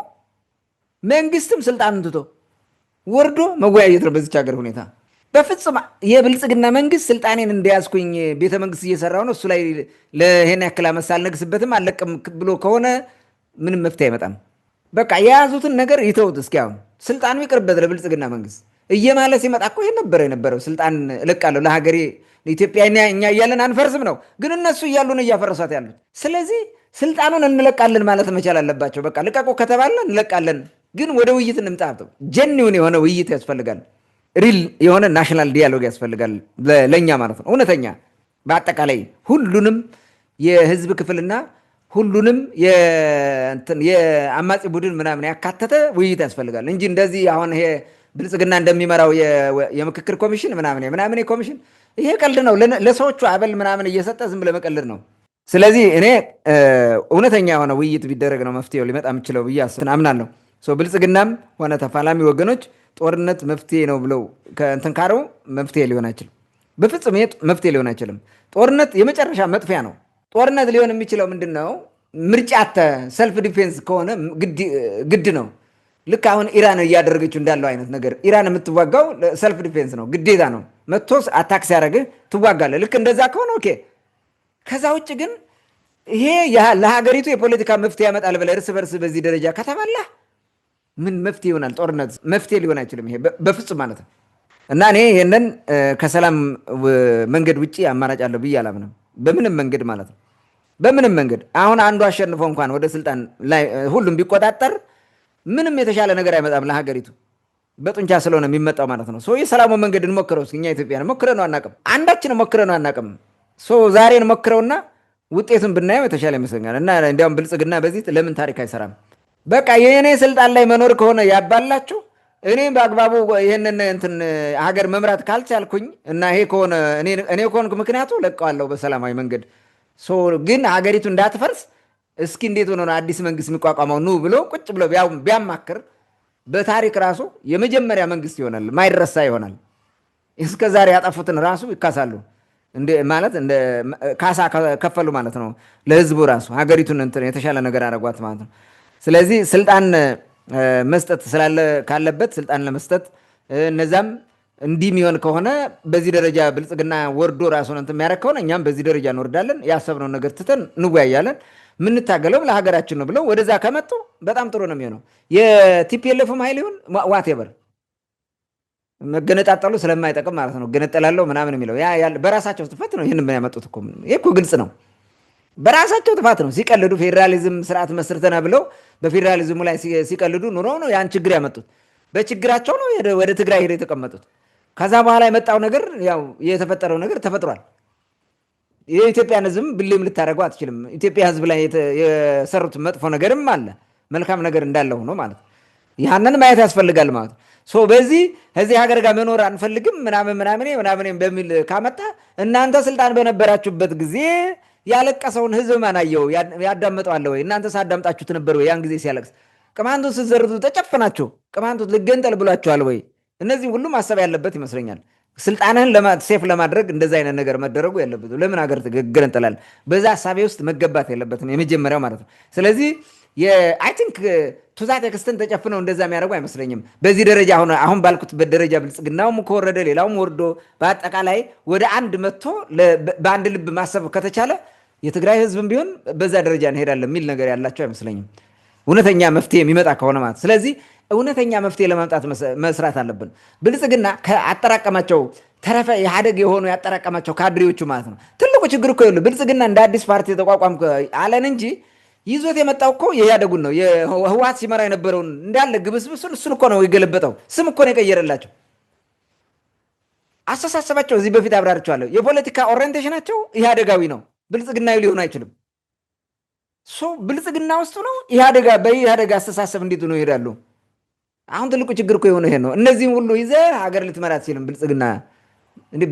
መንግስትም ስልጣንን ትቶ ወርዶ መወያየት ነው። በዚች ሀገር ሁኔታ በፍጹም የብልጽግና መንግስት ስልጣኔን እንደያዝኩኝ ቤተ መንግስት እየሰራው ነው፣ እሱ ላይ ለይሄን ያክል ዓመት ሳልነግስበትም አልለቅም ብሎ ከሆነ ምንም መፍትሄ አይመጣም። በቃ የያዙትን ነገር ይተውት። እስኪ አሁን ስልጣኑ ይቅርበት ለብልጽግና መንግስት እየማለ ሲመጣ እኮ ይሄን ነበር የነበረው። ስልጣን እለቃለሁ ለሀገሬ ለኢትዮጵያ እኛ እያለን አንፈርስም ነው፣ ግን እነሱ እያሉን እያፈረሷት ያሉት። ስለዚህ ስልጣኑን እንለቃለን ማለት መቻል አለባቸው። በቃ ልቀቁ ከተባለ እንለቃለን፣ ግን ወደ ውይይት እንምጣ። ጀኒውን የሆነ ውይይት ያስፈልጋል። ሪል የሆነ ናሽናል ዲያሎግ ያስፈልጋል ለእኛ ማለት ነው። እውነተኛ በአጠቃላይ ሁሉንም የህዝብ ክፍልና ሁሉንም የአማጺ ቡድን ምናምን ያካተተ ውይይት ያስፈልጋል እንጂ እንደዚህ አሁን ይሄ ብልጽግና እንደሚመራው የምክክር ኮሚሽን ምናምን ኮሚሽን ይሄ ቀልድ ነው። ለሰዎቹ አበል ምናምን እየሰጠ ዝም ብለህ መቀልድ ነው። ስለዚህ እኔ እውነተኛ የሆነ ውይይት ቢደረግ ነው መፍትሄው ሊመጣ የምችለው ብዬ አምናለሁ። ብልጽግናም ሆነ ተፋላሚ ወገኖች ጦርነት መፍትሄ ነው ብለው ከእንትን ካረው መፍትሄ ሊሆን አይችልም። በፍጹም መፍትሄ ሊሆን አይችልም። ጦርነት የመጨረሻ መጥፊያ ነው። ጦርነት ሊሆን የሚችለው ምንድን ነው? ምርጫ ሰልፍ ዲፌንስ ከሆነ ግድ ነው። ልክ አሁን ኢራን እያደረገችው እንዳለው አይነት ነገር ኢራን የምትዋጋው ሰልፍ ዲፌንስ ነው፣ ግዴታ ነው። መጥቶ አታክ ሲያደርግህ ትዋጋለህ። ልክ እንደዛ ከሆነ ኦኬ። ከዛ ውጭ ግን ይሄ ለሀገሪቱ የፖለቲካ መፍትሄ ያመጣል ብለህ እርስ በርስ በዚህ ደረጃ ከተባላ ምን መፍትሄ ይሆናል? ጦርነት መፍትሄ ሊሆን አይችልም። ይሄ በፍጹም ማለት ነው። እና እኔ ይህንን ከሰላም መንገድ ውጭ አማራጭ አለው ብዬ አላምንም፣ በምንም መንገድ ማለት ነው። በምንም መንገድ አሁን አንዱ አሸንፎ እንኳን ወደ ስልጣን ላይ ሁሉም ቢቆጣጠር ምንም የተሻለ ነገር አይመጣም ለሀገሪቱ። በጡንቻ ስለሆነ የሚመጣው ማለት ነው። የሰላሙ መንገድ እንሞክረው እስኪ። እኛ ኢትዮጵያን ሞክረነው አናውቅም፣ አንዳችን ሞክረነው አናውቅም። ዛሬ እንሞክረውና ውጤቱን ብናየው የተሻለ ይመስለኛል። እና እንዲያውም ብልጽግና በዚህ ለምን ታሪክ አይሰራም? በቃ የእኔ ስልጣን ላይ መኖር ከሆነ ያባላችሁ እኔ በአግባቡ ይህንን እንትን ሀገር መምራት ካልቻልኩኝ እና ይሄ ከሆነ እኔ ከሆንኩ ምክንያቱ ለቀዋለሁ በሰላማዊ መንገድ። ግን ሀገሪቱ እንዳትፈርስ እስኪ እንዴት ሆነ አዲስ መንግስት የሚቋቋመው ኑ ብሎ ቁጭ ብሎ ቢያማክር በታሪክ ራሱ የመጀመሪያ መንግስት ይሆናል፣ ማይረሳ ይሆናል። እስከ ዛሬ ያጠፉትን ራሱ ይካሳሉ ማለት እንደ ካሳ ከፈሉ ማለት ነው ለህዝቡ ራሱ ሀገሪቱን እንትን የተሻለ ነገር አደረጓት ማለት ነው። ስለዚህ ስልጣን መስጠት ካለበት ስልጣን ለመስጠት እነዛም እንዲህ የሚሆን ከሆነ በዚህ ደረጃ ብልጽግና ወርዶ ራሱን እንትን የሚያደርግ ከሆነ እኛም በዚህ ደረጃ እንወርዳለን። ያሰብነውን ነገር ትተን እንወያያለን። የምንታገለውም ለሀገራችን ነው ብለው ወደዛ ከመጡ በጣም ጥሩ ነው የሚሆነው። የቲፒኤልኤፍም ኃይል ይሁን ዋቴቨር መገነጣጠሉ ስለማይጠቅም ማለት ነው። ገነጠላለው ምናምን የሚለው በራሳቸው ጥፋት ነው። ይህን ያመጡት እኮ ይህ እኮ ግልጽ ነው። በራሳቸው ጥፋት ነው ሲቀልዱ። ፌዴራሊዝም ስርዓት መስርተና ብለው በፌዴራሊዝሙ ላይ ሲቀልዱ ኑሮ ነው ያን ችግር ያመጡት። በችግራቸው ነው ወደ ትግራይ ሄደው የተቀመጡት። ከዛ በኋላ የመጣው ነገር ያው የተፈጠረው ነገር ተፈጥሯል። የኢትዮጵያን ህዝብም ብሌም ልታደርገው አትችልም። ኢትዮጵያ ህዝብ ላይ የሰሩት መጥፎ ነገርም አለ፣ መልካም ነገር እንዳለ ሆኖ ማለት ነው። ያንን ማየት ያስፈልጋል ማለት ነው። በዚህ እዚህ ሀገር ጋር መኖር አንፈልግም ምናምን በሚል ካመጣ እናንተ ስልጣን በነበራችሁበት ጊዜ ያለቀሰውን ህዝብ ማን አየው? ያዳመጠው አለ ወይ? እናንተ ሳዳምጣችሁት ነበር ወይ? ያን ጊዜ ሲያለቅስ ቅማንቱን ስትዘርቱ ተጨፍናችሁ ቅማንቱን ልገንጠል ብሏችኋል ወይ? እነዚህ ሁሉ ማሰብ ያለበት ይመስለኛል። ስልጣንህን ሴፍ ለማድረግ እንደዚህ አይነት ነገር መደረጉ ያለበት። ለምን ሀገር ትገነጠላል? በዛ ሀሳቤ ውስጥ መገባት የለበትም የመጀመሪያው ማለት ነው። ስለዚህ አይ ቲንክ ቱዛት ኤክስተንት ተጨፍነው እንደዛ የሚያደርጉ አይመስለኝም። በዚህ ደረጃ አሁን ባልኩትበት ደረጃ ብልጽግናውም ከወረደ ሌላውም ወርዶ በአጠቃላይ ወደ አንድ መጥቶ በአንድ ልብ ማሰብ ከተቻለ የትግራይ ህዝብም ቢሆን በዛ ደረጃ እንሄዳለን የሚል ነገር ያላቸው አይመስለኝም፣ እውነተኛ መፍትሄ የሚመጣ ከሆነ ማለት። ስለዚህ እውነተኛ መፍትሄ ለማምጣት መስራት አለብን። ብልጽግና ከአጠራቀማቸው ተረፈ ኢህአዴግ የሆኑ ያጠራቀማቸው ካድሬዎቹ ማለት ነው። ትልቁ ችግር እኮ ይኸውልህ ብልጽግና እንደ አዲስ ፓርቲ ተቋቋም አለን እንጂ ይዞት የመጣው እኮ የኢህአዴጉን ነው። ህወሓት ሲመራ የነበረውን እንዳለ ግብስብሱን እሱን እኮ ነው የገለበጠው። ስም እኮ ነው የቀየረላቸው። አስተሳሰባቸው እዚህ በፊት አብራርቸዋለሁ። የፖለቲካ ኦሪየንቴሽናቸው ኢህአዴጋዊ ነው፣ ብልጽግናዊ ሊሆን አይችልም። ብልጽግና ውስጡ ነው በኢህአዴግ አስተሳሰብ እንዴት ነው ይሄዳሉ? አሁን ትልቁ ችግር እኮ የሆነ ይሄ ነው። እነዚህም ሁሉ ይዘህ ሀገር ልትመራ አትችልም። ብልጽግና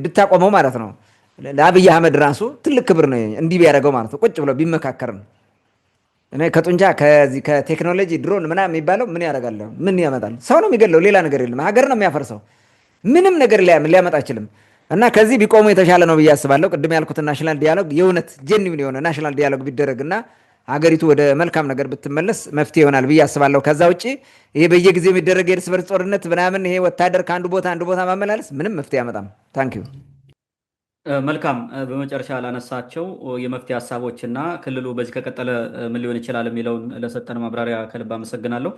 ብታቆመው ማለት ነው። ለአብይ አህመድ ራሱ ትልቅ ክብር ነው እንዲህ ቢያደርገው ማለት ነው። ቁጭ ብሎ ቢመካከር ነው። ከጡንቻ ከዚህ ከቴክኖሎጂ ድሮን ምናምን የሚባለው ምን ያደርጋል? ምን ያመጣል? ሰው ነው የሚገለው፣ ሌላ ነገር የለም። ሀገር ነው የሚያፈርሰው። ምንም ነገር ሊያመጣ አይችልም። እና ከዚህ ቢቆሙ የተሻለ ነው ብዬ አስባለሁ። ቅድም ያልኩትን ናሽናል ዲያሎግ የእውነት ጄኒውን የሆነ ናሽናል ዲያሎግ ቢደረግና ሀገሪቱ ወደ መልካም ነገር ብትመለስ መፍትሄ ይሆናል ብዬ አስባለሁ። ከዛ ውጭ ይሄ በየጊዜው የሚደረግ የእርስ በርስ ጦርነት ምናምን ይሄ ወታደር ከአንዱ ቦታ አንዱ ቦታ ማመላለስ ምንም መፍትሄ አያመጣም። ታንኪዩ። መልካም። በመጨረሻ ላነሳቸው የመፍትሄ ሀሳቦች እና ክልሉ በዚህ ከቀጠለ ምን ሊሆን ይችላል የሚለውን ለሰጠን ማብራሪያ ከልብ አመሰግናለሁ።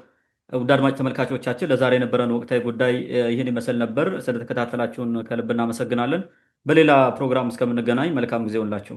ውድ አድማጭ ተመልካቾቻችን ለዛሬ የነበረን ወቅታዊ ጉዳይ ይህን ይመስል ነበር። ስለተከታተላችሁን ከልብ እናመሰግናለን። በሌላ ፕሮግራም እስከምንገናኝ መልካም ጊዜ ሁላችሁ